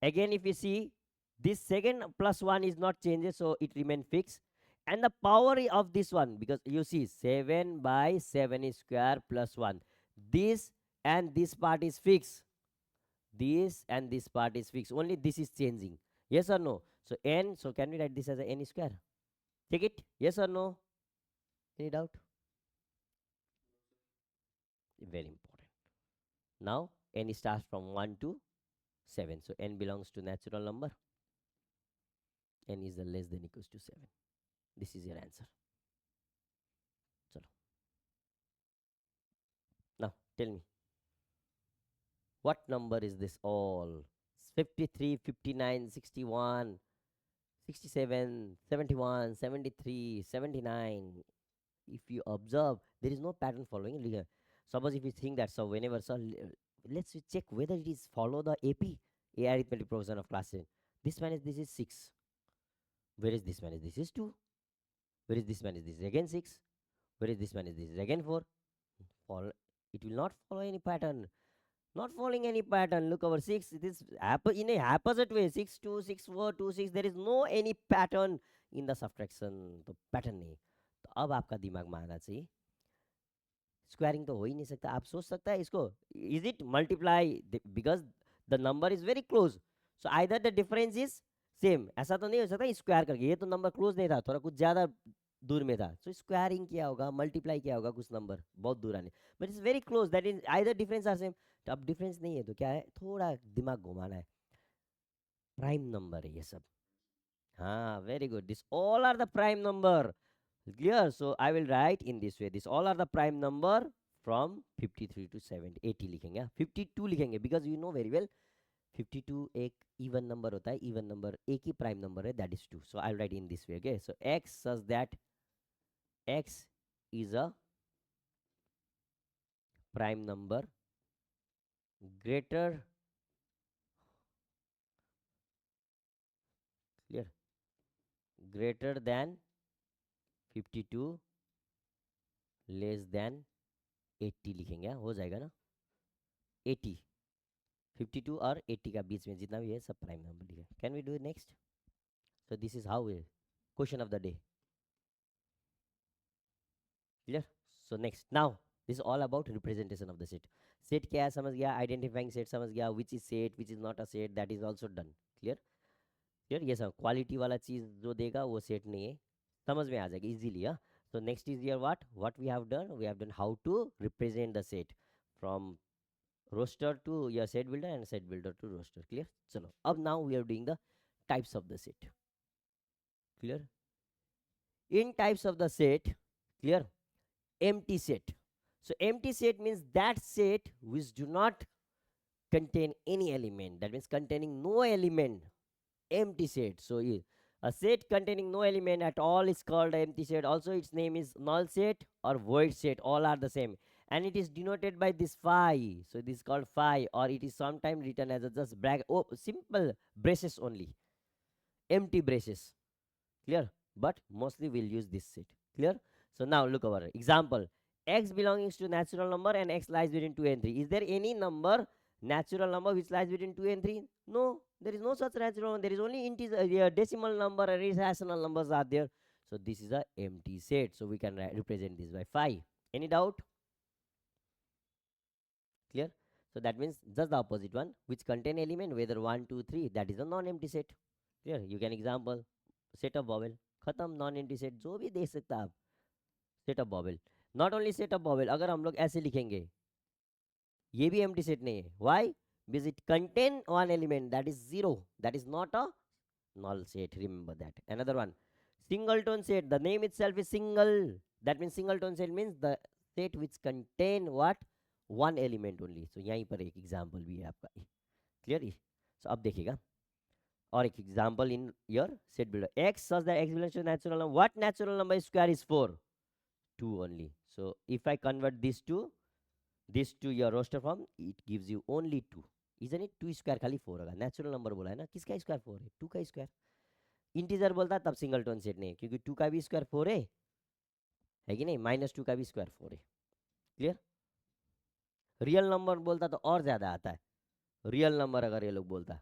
Again if you see, this second plus 1 is not changes, so it remain fixed. And the power of this one, because you see 7 by 7 square plus 1, this and this part is fixed, this and this part is fixed, only this is changing. Yes or no? So n, so can we write this as a n square? Take it, yes or no? Any doubt? Very important. Now n starts from 1 to 7, so n belongs to natural number, n is the less than equals to 7. This is your answer. Chalo. Now tell me, what number is this all? 53, 59, 61, 67, 71, 73, 79. If you observe, there is no pattern following. Suppose if you think that, so whenever, so let's check whether it is follow the AP, A arithmetic progression of class 10. This man is, this is 6. Where is this man is, this is 2. Where is this man is, this is again 6. Where is this man is, this is again 4. It will not follow any pattern. Not following any pattern. Look over 6. This in a haphazard way. 6 2 6 4 2 6. There is no any pattern in the subtraction. तो pattern नहीं. तो अब आपका दिमाग में आना चाहिए, squaring तो हो ही नहीं सकता. आप सोच सकता है इसको, is it multiply, because the number is very close, so either the difference is same. ऐसा तो नहीं हो सकता स्क्वायर करके, ये तो नंबर क्लोज नहीं था, थोड़ा कुछ ज़्यादा दूर में था, सो स्क्वायरिंग किया होगा, मल्टीप्लाई किया होगा कुछ नंबर बहुत दूर आने, but it's very close, that is either difference or same. तो अब डिफरेंस नहीं है तो क्या है, थोड़ा दिमाग घुमाना है. प्राइम नंबर है ये सब. हाँ very good, this all are the prime number. Clear? So I will write in this way. This all are the prime number from 53 to 70. 80 लिखेंगे, 52 लिखेंगे, because you know very well 52 एक even number होता है. Even number एक ही prime number है, that is 2. So I'll write in this way. Okay. So x such that x is a prime number greater, clear, greater than 52 less than 80 लिखेंगे, हो जाएगा ना, 80, 52 और 80 का बीच में जितना भी है सब प्राइम नंबर लिखे. Can we do next? So this is how question of the day. Clear? So next, now this is all about representation of the set. Set क्या है समझ गया, आइडेंटिफाइंग सेट समझ गया, which is set which is not a set, that is also done. Clear? Clear? ये सब quality वाला चीज जो देगा वो सेट नहीं है, समझ में आ जाएगी इजीली. हाँ, so next is your what we have done how to represent the set from roster to your set builder and set builder to roster. Clear? Chalo, अब now we are doing the types of the set. Clear? In types of the set, clear, empty set. So empty set means that set which do not contain any element, that means containing no element, empty set. So a set containing no element at all is called empty set. Also its name is null set or void set, all are the same, and it is denoted by this phi. So this is called phi, or it is sometimes written as a just bracket, oh, simple braces only, empty braces. Clear? But mostly we'll use this set. Clear? So now look over example. X belongs to natural number and x lies between 2 and 3. Is there any number, natural number, which lies between 2 and 3? No, there is no such natural number. There is only integer, decimal number and irrational numbers are there. So this is a empty set. So we can represent this by phi. Any doubt? Clear? So that means just the opposite one, which contain element whether 1, 2, 3, that is a non-empty set. Clear? You can example set of vowel, खत्म, non empty set जो भी दे सकता आप, set of vowel. Not only set of vowel, अगर हम लोग ऐसे लिखेंगे ये भी एम्प्टी सेट नहीं है. Why? Because it contain one element, that is zero, that is not a null set. Remember that. Another one, singleton set, the name itself is single, that means singleton set means the set which contain what, one element only. So यहीं पर एक example भी है आपका. Clear? सो अब देखिएगा और एक example in your set builder. x such that x belongs to natural number, what natural number square is 4? 2 only. So if I convert this to your roster form, it gives you only 2. Isn't it? 2 square खाली 4 होगा. Natural number बोला है ना, किसका square 4 है? 2 का square. Integer बोलता तब सिंगलटन सेट नहीं है, क्योंकि 2 का भी स्क्वायर 4 है कि नहीं, -2 का भी स्क्वायर 4 है. क्लियर? रियल नंबर बोलता तो और ज्यादा आता है. रियल नंबर अगर ये लोग बोलता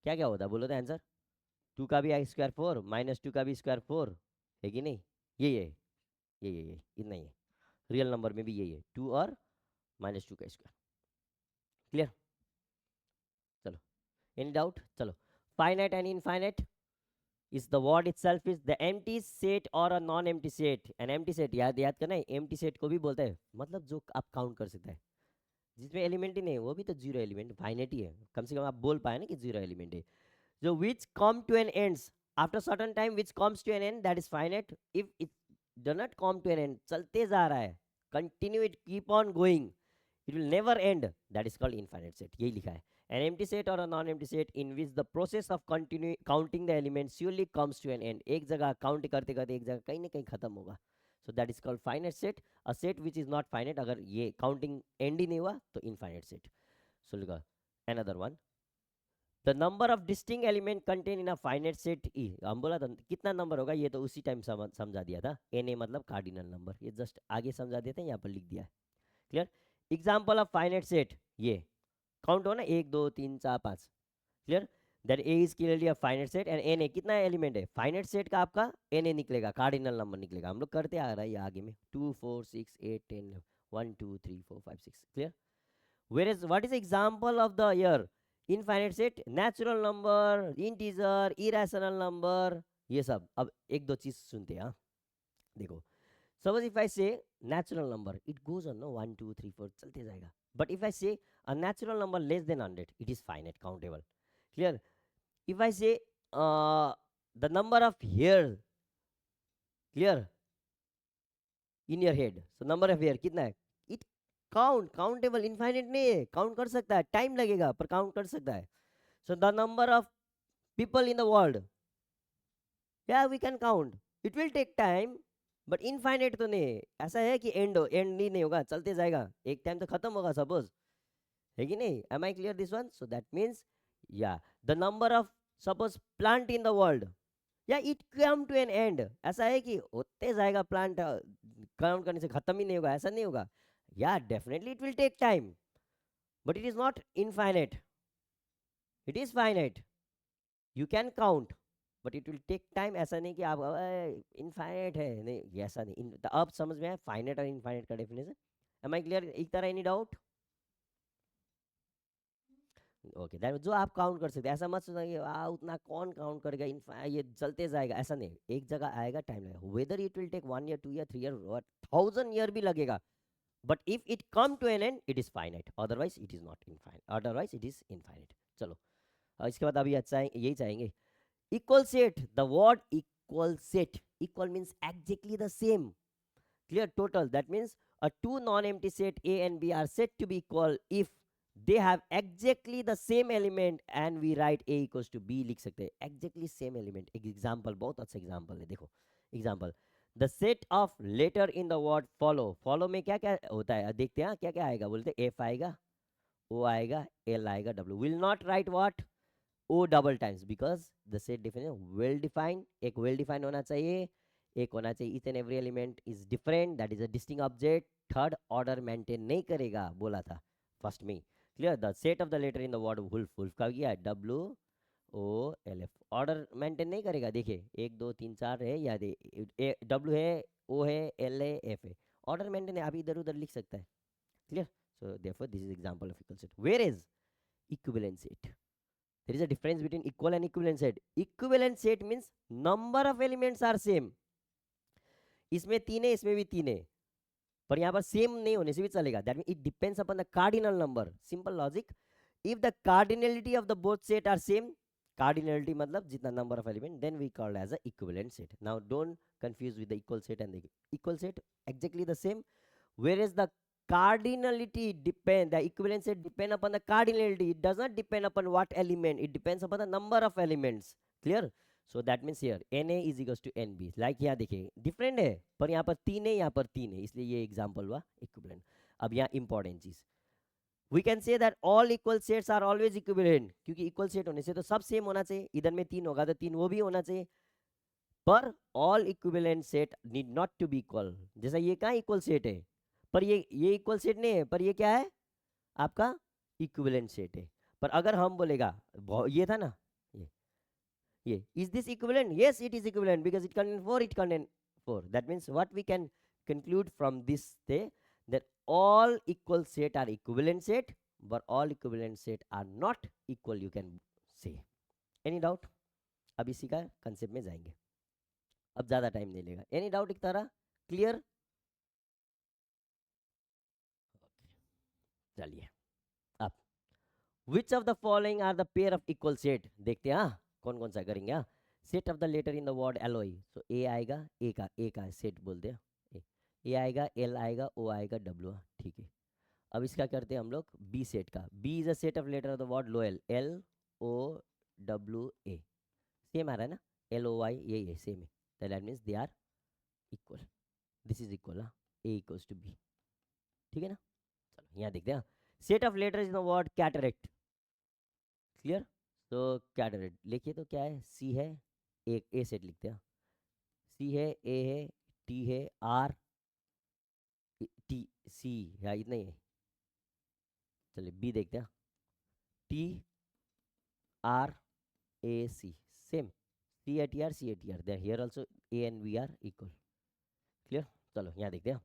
क्या क्या होता, बोलो तो आंसर. 2 का भी स्क्वायर 4, -2 का भी स्क्वायर 4 है कि नहीं. ये इतना ही है. रियल नंबर में भी यही है, 2 और -2 का स्क्वायर. क्लियर? चलो, एनी डाउट? चलो, finite and infinite is the word itself is the empty set or a non empty set. an empty set याद करना है, empty set को भी बोलते हैं मतलब जो आप काउंट कर सकते हैं, जिसमें एलिमेंट ही नहीं, वो भी तो जीरो एलिमेंट, फाइनाइट ही है. कम से कम आप बोल पाए ना कि जीरो एलिमेंट है. जो which come to an ends after certain time, which comes to an end, that is finite. if it does not come to an end, चलते जा रहा है, continue, it keep on going, it will never end, that is called infinite set. यही लिखा है. An empty set or a non-empty set in which the process of counting the elements surely comes to an end. एक जगह count करते करते एक जगह कहीं ना कहीं खत्म होगा. So that is called finite set. A set which is not finite, अगर ये काउंटिंग एंड ही नहीं हुआ तो infinite set. So look, another one, the number of distinct element contained in a finite set is. हम बोला था कितना number होगा, ये तो उसी टाइम समझा दिया था. na मतलब कार्डिनल नंबर, ये जस्ट आगे समझा देते हैं, यहाँ पर लिख दिया है. Clear? Example of finite set, ये काउंट हो ना, 1 2 3 4 5. Clear? That A is clearly a finite set and n A कितना एलिमेंट है, फाइनाइट सेट का आपका एन ए निकलेगा, कार्डिनल नंबर निकलेगा. हम लोग करते आ रहा है ये आगे में, 2 4 6 8 10 1 2 3 4 5 6. Clear? Where is what is example of the year infinite set? Natural number, integer, irrational number, ये सब. अब एक दो चीज सुनते हैं. देखो, suppose if I say natural number, it goes on, no 1 2 3 4 चलते जाएगा. But if I say a natural number less than 100, it is finite, countable. Clear? If I say the number of hairs, clear, in your head, so number of hair कितना है, it countable, infinite नहीं है, count कर सकता है, time लगेगा पर count कर सकता है. So the number of people in the world, yeah, we can count, it will take time, but infinite तो नहीं है. ऐसा है कि एंड ही नहीं होगा, चलते जाएगा, एक टाइम तो खत्म होगा सपोज, है कि नहीं. Am I clear this one? So that means या the number of suppose plant in the world, या it come to an end, ऐसा है कि होते जाएगा प्लांट, काउंट करने से खत्म ही नहीं होगा, ऐसा नहीं होगा। या definitely it will take time, but it is not infinite, it is finite, you can count, but it will take time. ऐसा नहीं कि आप इनफाइनाइट है, नहीं ये ऐसा नहीं। अब समझ में आया फाइनाइट और इनफाइनाइट का डेफिनेशन। M I clear? एक तरह एनी डाउट? ओके दैट जो आप काउंट कर सकते हैं, ऐसा मत सोचना कि उतना कौन काउंट करेगा, ये चलते जाएगा, ऐसा नहीं। एक जगह आएगा, टाइम लगेगा, whether it will take 1 year 2 year 3 year 1000 year भी लगेगा, but if it come to an end it is finite, otherwise it is not infinite, otherwise it is infinite. चलो इसके बाद अभी अच्छा यही चाहेंगे equal set. The word equal set, equal means exactly the same, clear, total. That means a two non-empty set A and B are said to be equal if they have exactly the same element, and we write A equals to B, लिख सकते हैं exactly same element। एक example, बहुत अच्छा example है, देखो example, the set of letter in the word follow, follow में क्या क्या होता है देखते हैं, क्या क्या आएगा, बोलते हैं F आएगा, O आएगा, L आएगा, W, will not write what O double times, because the set definition well defined, एक वेल डिफाइंड होना चाहिए, एक होना चाहिए each and every element is different, that is a distinct object, third order maintain नहीं करेगा, बोला था फर्स्ट में। Clear? The set of the letter in the word wolf, wolf का किया W O L F, order maintain नहीं करेगा, देखिए 1 2 3 4 है, या डब्ल्यू है, ओ है, एल है, एफ है, ऑर्डर मेंटेन है, अभी इधर उधर लिख सकता है। Clear? So therefore this is example of equal set. Where is equivalent set? There is a difference between equal and equivalent set. Equivalent set means number of elements are same. इसमें 3 है, इसमें भी 3 है, पर यहाँ पर सेम नहीं होने से भी चलेगा। That mean it depends upon the cardinal number. Simple logic, if the cardinality of the both set are same, cardinality मतलब जितना number of element, then we called as a equivalent set. Now don't confuse with the equal set and the equal set, exactly the same, whereas the cardinality depend, the equivalent set depend upon the cardinality, it does not depend upon what element, it depends upon the number of elements। clear? so that means here na is equals to nb, like यहाँ देखिए different है, पर यहाँ पर 3 है, यहाँ पर 3 है, इसलिए ये एग्जांपल हुआ इक्विवेलेंट। अब यहाँ इंपॉर्टेंट चीज, we can say that all equal sets are always equivalent, क्योंकि इक्वल सेट होने से तो सब सेम होना चाहिए, इधर में 3 होगा तो 3 वो भी होना चाहिए, पर all equivalent set need not to be equal. जैसा ये कहाँ इक्वल सेट है, पर ये इक्वल सेट नहीं है, पर ये क्या है आपका इक्विवेलेंट सेट है। पर अगर हम बोलेगा, ये था ना, ये is this equivalent, yes it is equivalent because it contain 4, it contain 4। That means what we can conclude from this day, that all equal set are equivalent set, but all equivalent set are not equal, you can say। any doubt? अब इसी का concept में जाएंगे, अब ज्यादा time नहीं लेगा। Any doubt एक तरह? क्लियर? चलिए अब which of the following are the pair of equal set, देखते हैं कौन कौन सा करेंगे। Set of the letter in the word alloy, so A आएगा, ए का सेट बोलते हैं, ए आएगा, एल आएगा, ओ आएगा, डब्ल्यू, ठीक है। अब इसका करते हैं हम लोग बी सेट का, B is a set of letter of the word loyal, L O W A, same आ रहा है ना, एल ओ वाई, यही है, सेम है, that means they are equal, this is equal, A equals to B, ठीक है ना। चलो यहाँ देखते हैं, set of letter is the word cataract. Clear? तो कैटरेक्ट लिखिए तो क्या है, सी है, एक ए सेट लिखते हैं, सी है, ए है, टी है, आर, टी, सी या इतना ही है। चलिए बी देखते हैं, T R A C, same, C A T R, C A T R, there here also A and B are equal. Clear? चलो यहाँ देखते हैं,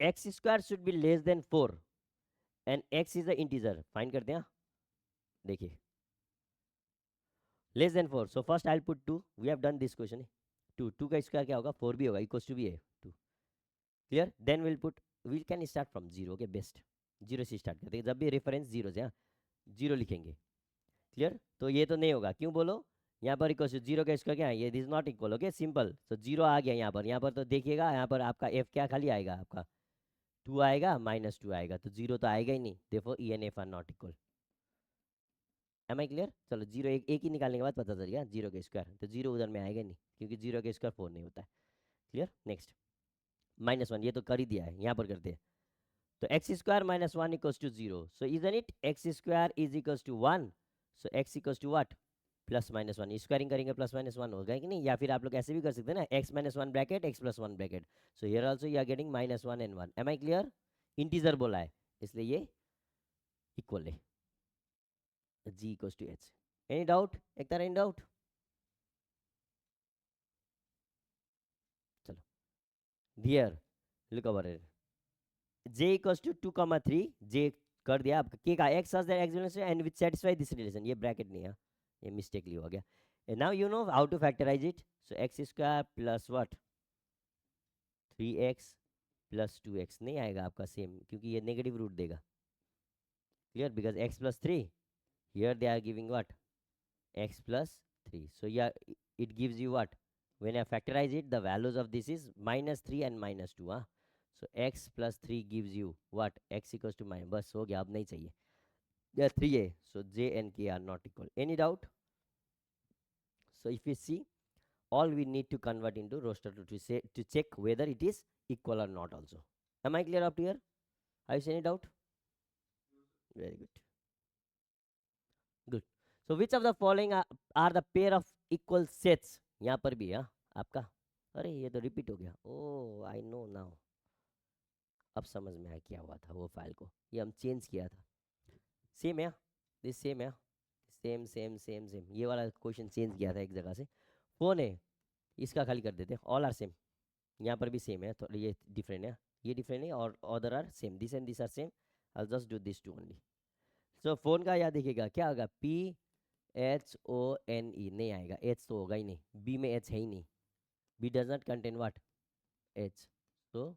x square should be less than 4 and x is a integer, find करते हैं। देखिए less than 4, so first I will put 2, we have done this question. 2 का square क्या होगा, 4 भी होगा, इक्वल्स टू भी है 2। Clear? Then will put, we can start from 0, okay best, 0 से स्टार्ट करते हैं, जब भी रेफरेंस 0 से, 0 लिखेंगे। क्लियर? तो ये तो नहीं होगा, क्यों बोलो, यहाँ पर इक्वल टू 0 का स्क्वायर क्या है, ये this not equal, okay simple. So 0 आ गया यहाँ पर तो देखिएगा, यहाँ पर आपका एफ क्या खाली आएगा, आपका 2 आएगा, -2 आएगा, तो 0 तो आएगा ही नहीं, देखो E N F are not equal. Am I clear? चलो 0 एक ही निकालने के बाद पता चल गया 0 का स्क्वायर, तो 0 उधर में आएगा नहीं, क्योंकि 0 का स्क्वायर 4 नहीं होता है। क्लियर? नेक्स्ट -1, ये तो कर ही दिया है, यहाँ पर करते हैं, तो x square -1 equals to 0, so isn't it x square is equals to 1, so x equals to what +-1 squaring करेंगे +-1 होगा कि नहीं, या फिर आप लोग ऐसे भी कर सकते हैं ना x-1 bracket x+1 bracket. So here also you are getting -1 and 1. Am I clear? Integer बोला है इसलिए ये इक्वल है g equals to h. Any doubt? एक तरह एनी डाउट? चलो here look over here. j equals to 2,3 j कर दिया आपका k का x such that x belongs to and which satisfy this relation. ये ब्रैकेट नहीं है, ये मिस्टेकली हो गया. And now you know how to factorize it. So x square plus what 3x plus 2x नहीं आएगा आपका सेम, क्योंकि ये नेगेटिव रूट देगा. Clear? Because x plus 3 here they are giving what x plus 3. So yeah, it gives you what when I factorize it the values of this is -3 and -2. हाँ, so x plus 3 gives you what x equals to minus. बस हो गया, अब नहीं चाहिए. Yeah, 3a. So j and k are not equal. Any doubt? So if you see, all we need to convert into roster to say to check whether it is equal or not also. Am I clear up here? Have you any doubt? Very good. Good. So which of the following are the pair of equal sets? यहाँ पर भी है आपका. अरे ये तो repeat हो गया. ओह आई नो नाउ. अब समझ में आया क्या हुआ था वो फाइल को. ये हम चेंज किया था. सेम है, दिस सेम है, सेम सेम सेम सेम. ये वाला क्वेश्चन चेंज किया था एक जगह से. फोन है इसका खाली कर देते हैं. All are same. यहाँ पर भी सेम है, तो ये डिफरेंट है, ये डिफरेंट है, और other are same. This and this are same. I just do this two only. So phone का याद देखिएगा क्या होगा. PHONE नहीं आएगा. H तो होगा ही नहीं. B में H है ही नहीं. B does not contain what H. So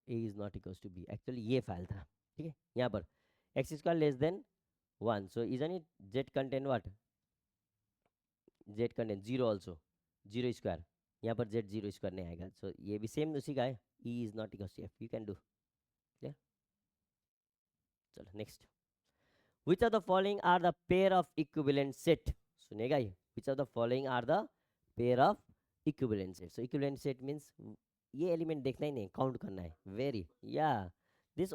A is not equals to B. Actually ये फाइल था. ठीक है, यहाँ पर x square less than 1. So isn't it Z contain what Z contain 0 also. 0 square. यहाँ पर Z 0 स्क्वायर नहीं आएगा. सो ये भी सेम उसी का है. E is not equals to F. You can do. Clear? चलो next. Which of the following are the pair of equivalent set? सुनेगा ये. Which of the following are the pair of equivalent set? So equivalent set means ये element देखना ही नहीं, count करना है. Very या this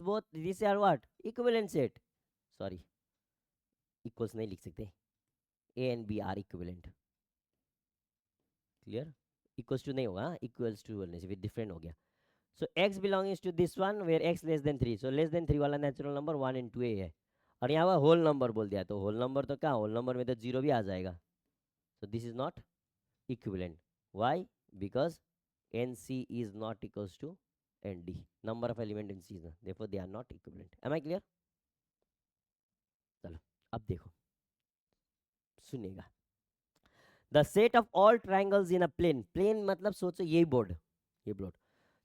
both these are what equivalent set. Sorry, equals नहीं लिख सकते. A and B are equivalent. Clear? Equals to नहीं होगा, equals to बोलने से फिर different हो गया. So x belongs to this one where x less than 3. So less than 3 वाला नेचुरल नंबर 1 and 2a है. और यहाँ पर होल नंबर बोल दिया, तो होल नंबर तो क्या, होल नंबर में तो 0 भी आ जाएगा. So this is not equivalent. Why? Because NC is not equals to ND. Number of element in C is not. Therefore they are not equivalent. Am I clear? चलो अब देखो, सुनिएगा. The set of all triangles in a plane. Plane मतलब सोचो ये board, ये board.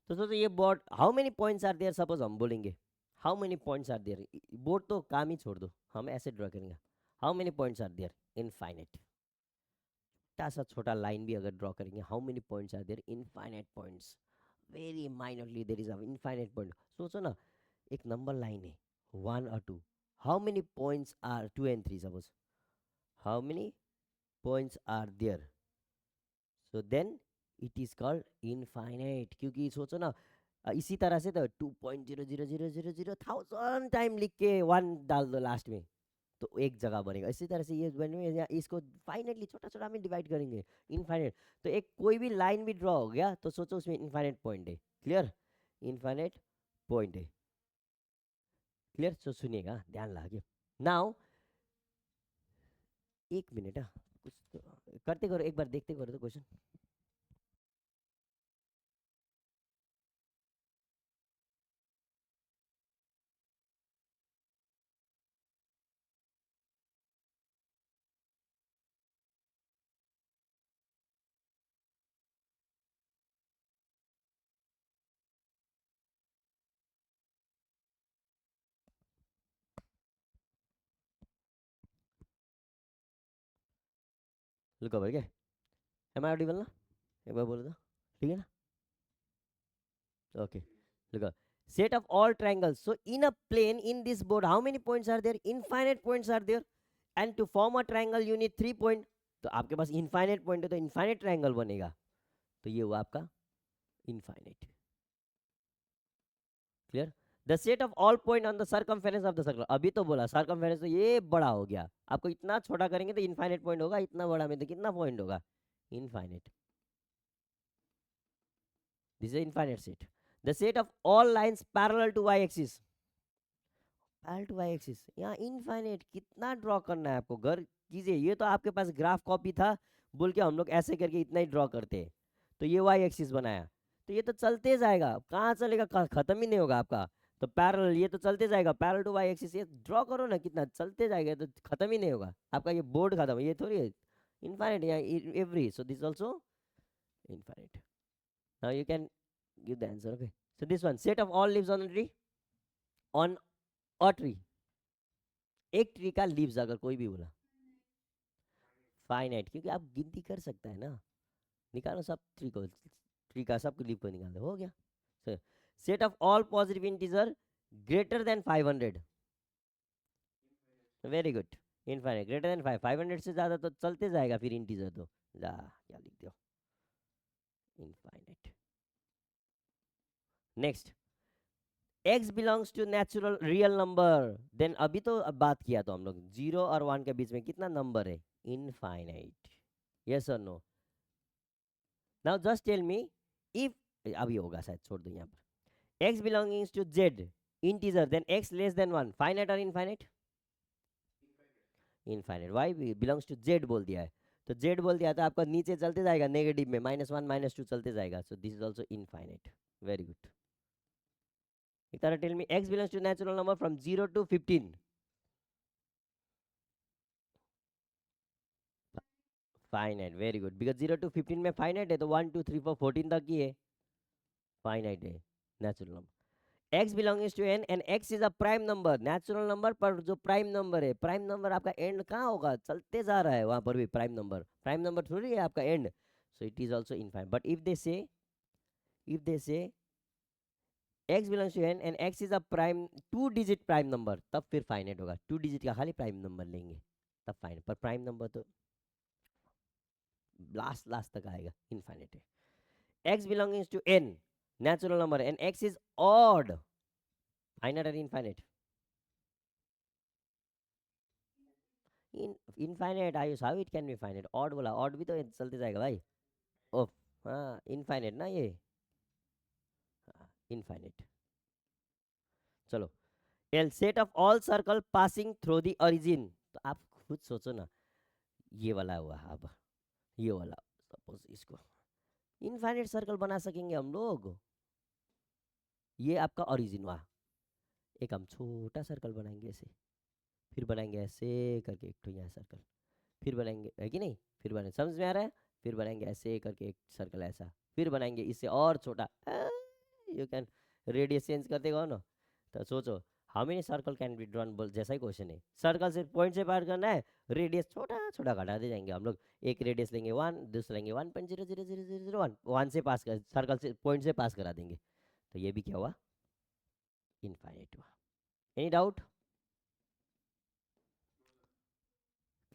तो सोचो ये board, how many points are there. Suppose हम बोलेंगे how many points are there. Board तो काम ही छोड़ दो, हम ऐसे ड्रॉ करेंगे. How many points are there. Infinite. छोटा सा छोटा लाइन भी अगर ड्रॉ करेंगे, how many points are there. Infinite points. Very minorly there is a infinite point. सोचो ना, एक नंबर लाइन है 1 और 2. How many points are 2 and 3. Suppose how many points are there. So then it is called infinite. क्योंकि सोचो ना, इसी तरह से तो 2.0000000 टाइम लिख के 1 डाल दो लास्ट में, तो एक जगह बनेगा. इसी तरह से ये बनेगा. इसको फाइनाइटली छोटा छोटा में डिवाइड करेंगे, इनफाइनाइट. तो एक कोई भी लाइन भी ड्रॉ हो गया तो सोचो उसमें इनफाइनाइट पॉइंट है. क्लियर? इनफाइनाइट पॉइंट है. क्लियर? सो सुनिएगा ध्यान लगा. नाउ एक मिनट, कुछ तो करते करो, एक बार देखते करो तो क्वेश्चन. Look over. क्या एम आई ऑडिबल ना? एक बार बोलो तो. ठीक है ना? Okay, look. Set of all triangles. So in a plane in this board, how many points are there? Infinite points are there. And to form a triangle, you need 3 points. तो आपके पास infinite point है तो infinite triangle बनेगा. तो ये हुआ आपका infinite. Clear? The set of all point on the circumference of the circle. अभी तो बोला सर्कमफेरेंस, तो ये बड़ा हो गया, आपको इतना छोटा करेंगे तो इनफाइनाइट पॉइंट होगा, इतना बड़ा में तो कितना पॉइंट होगा, infinite. This is infinite set. The set of all lines parallel to y axis, parallel to y axis, यहाँ इनफाइनाइट कितना ड्रॉ करना है आपको, घर कीजिए। ये तो आपके पास ग्राफ कॉपी था, बोल के हम लोग ऐसे करके इतना ही ड्रॉ करते हैं। तो ये वाई एक्सिस बनाया, तो ये तो चलते जाएगा, कहाँ चलेगा, खत्म ही नहीं होगा आपका। तो पैरेलल, ये तो चलते जाएगा पैरेलल टू वाई एक्सिस, ये ड्रॉ करो ना, कितना चलते जाएगा, तो खत्म ही नहीं होगा आपका, ये बोर्ड खत्म, ये थोड़ी है इनफाइनाइट, यहाँ every, so this also infinite. Now you can give the answer. Okay. So this one, set of all leaves on a tree, on a tree, एक ट्री का लीव्स अगर कोई भी बोला, फाइनाइट, क्योंकि आप गिनती कर सकता है ना, निकालो सब ट्री को, ट्री का सब लीव को निकाल दो, हो गया। Set of all positive integer greater than 500, very good, infinite, greater than 500 से ज्यादा तो चलते जाएगा फिर इंटीजर, तो जा क्या लिख दो, infinite. Next, x belongs to natural real number, then अभी तो अब बात किया तो हम लोग 0 और 1 के बीच में कितना नंबर है, इनफाइनाइट, यस और no. Now just tell me if, अभी होगा शायद, छोड़ दो यहाँ पर, x belonging to z integer, then x less than 1, finite और infinite, infinite. y belongs to z बोल दिया है, तो z बोल दिया तो आपका नीचे चलते जाएगा नेगेटिव में, -1 -2 चलते जाएगा, so this is also infinite, very good. एक तरह tell me x belongs to natural number from 0 to 15, finite, very good, because 0 to 15 में फाइनाइट है, तो 1 2 3 4 14 तक ही है, फाइनाइट है natural number. x belonging to n and x is a prime number, natural number पर जो प्राइम नंबर है, prime number आपका एंड कहाँ होगा, चलते जा रहा है वहां पर भी, प्राइम नंबर थोड़ी है आपका end, so it is also infinite. But if they say x belongs to n and x is a prime 2 digit prime number, तब फिर फाइनाइट होगा, 2 डिजिट का खाली प्राइम नंबर लेंगे तब फाइनाइट, पर प्राइम नंबर तो लास्ट लास्ट तक आएगा, इनफाइनाइट है। x belonging to n natural number and x is odd, finite और infinite, infinite Ayush, how it can be finite, odd बोला, ऑड भी तो चलते जाएगा भाई, ओ हाँ इनफाइनाइट ना ये, इनफाइनाइट। चलो, L set of all circle passing through the origin, तो आप खुद सोचो ना, ये वाला हुआ, अब ये वाला, सपोज इसको इनफाइनाइट सर्कल बना सकेंगे हम लोग, ये आपका ओरिजिन हुआ, एक हम छोटा सर्कल बनाएंगे ऐसे, फिर बनाएंगे ऐसे करके एक तो यहाँ सर्कल, फिर बनाएंगे, है कि नहीं, फिर बनाएंगे, समझ में आ रहा है, फिर बनाएंगे ऐसे करके एक सर्कल ऐसा, फिर बनाएंगे इससे और छोटा, यू कैन रेडियस चेंज करते हो ना, तो सोचो how many circle can be drawn, बोल जैसा ही क्वेश्चन है, सर्कल से पॉइंट से पार करना है, रेडियस छोटा छोटा घटाते जाएंगे हम लोग, एक रेडियस लेंगे 1, दूसरा लेंगे 1.00001, 1 से पास कर, सर्कल से पॉइंट से पास करा देंगे, तो ये भी क्या हुआ, इनफाइनाइट हुआ। Any doubt,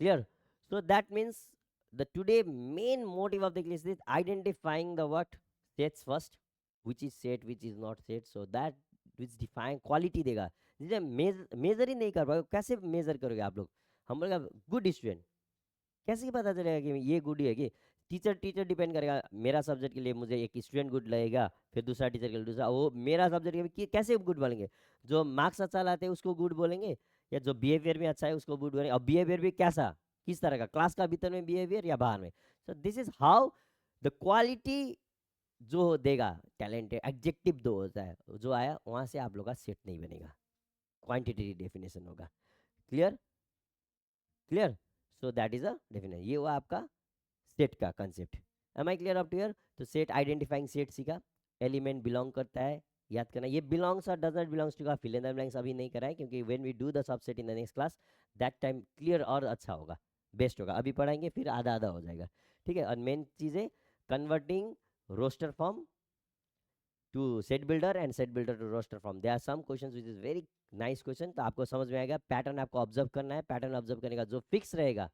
clear? So that means the today main motive of the class is identifying the what sets first, which is set, which is not set, so that which define quality देगा, जिसे major ही नहीं कर पाओगे, कैसे major करोगे आप लोग, हम बोलेगा गुड स्टूडेंट, कैसे पता चलेगा कि ये गुड ही है, कि टीचर डिपेंड करेगा, मेरा सब्जेक्ट के लिए मुझे एक स्टूडेंट गुड लगेगा, फिर दूसरा टीचर के लिए दूसरा, वो मेरा सब्जेक्ट के लिए कैसे गुड बोलेंगे, जो मार्क्स अच्छा लाते हैं उसको गुड बोलेंगे, या जो बिहेवियर में अच्छा है उसको गुड बोलेंगे, और बिहेवियर भी कैसा, किस तरह का, क्लास का भीतर में बिहेवियर या बाहर में, सो this is how the quality जो देगा, टैलेंट एडजेक्टिव दो होता है, जो आया वहां से आप लोग का सेट नहीं बनेगा, क्वांटिटेटिव डेफिनेशन होगा, clear clear, so that is a definition, ये हुआ आपका सेट का concept, am I clear up to here. तो सेट आइडेंटिफाइंग सेट सीखा, एलिमेंट बिलोंग करता है, याद करना, ये बिलोंग्स और डज नॉट बिलोंग्स टू का फिल इन द ब्लैंक्स अभी नहीं कराए, क्योंकि when we do the subset in the next class that time clear और अच्छा होगा, बेस्ट होगा, अभी पढ़ाएंगे फिर आधा आधा हो जाएगा, ठीक है। और मेन चीज़ है converting roster form to set builder and set builder to roster form, there are some questions which is very nice question, तो आपको समझ में आएगा, पैटर्न आपको ऑब्जर्व करना है, पैटर्न ऑब्जर्व करने का जो फिक्स रहेगा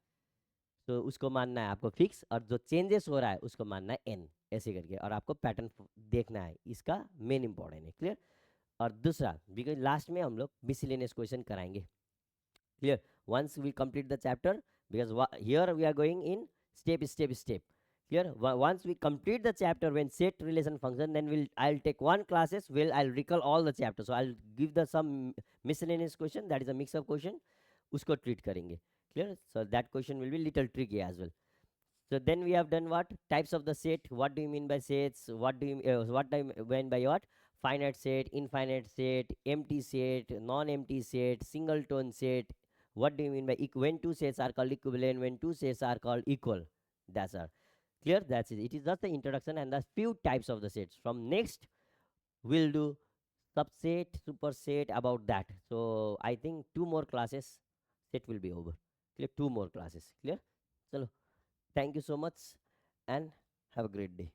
तो उसको मानना है आपको फिक्स, और जो चेंजेस हो रहा है उसको मानना है एन, ऐसे करके, और आपको पैटर्न देखना है, इसका मेन इंपॉर्टेंट है, क्लियर। और दूसरा बिकॉज लास्ट में हम लोग मिसलेनियस क्वेश्चन कराएंगे. Clear? Once we complete the chapter, because here we are going in step. Clear? Once we complete the chapter when set relation function, then I'll take one classes where I'll recall all the chapters. So I'll give the some miscellaneous question, that is a mix of question, usko treat karenge. Clear? So that question will be little tricky as well. So then we have done what types of the set. What do you mean by sets? What do you mean by what? Finite set, infinite set, empty set, non-empty set, singleton set. What do you mean by when two sets are called equivalent? When two sets are called equal? That's all. Clear? That's it. It is just the introduction and the few types of the sets. From next, we'll do subset, superset about that. So I think two more classes, set will be over. Clear? Two more classes. Clear? So thank you so much and have a great day.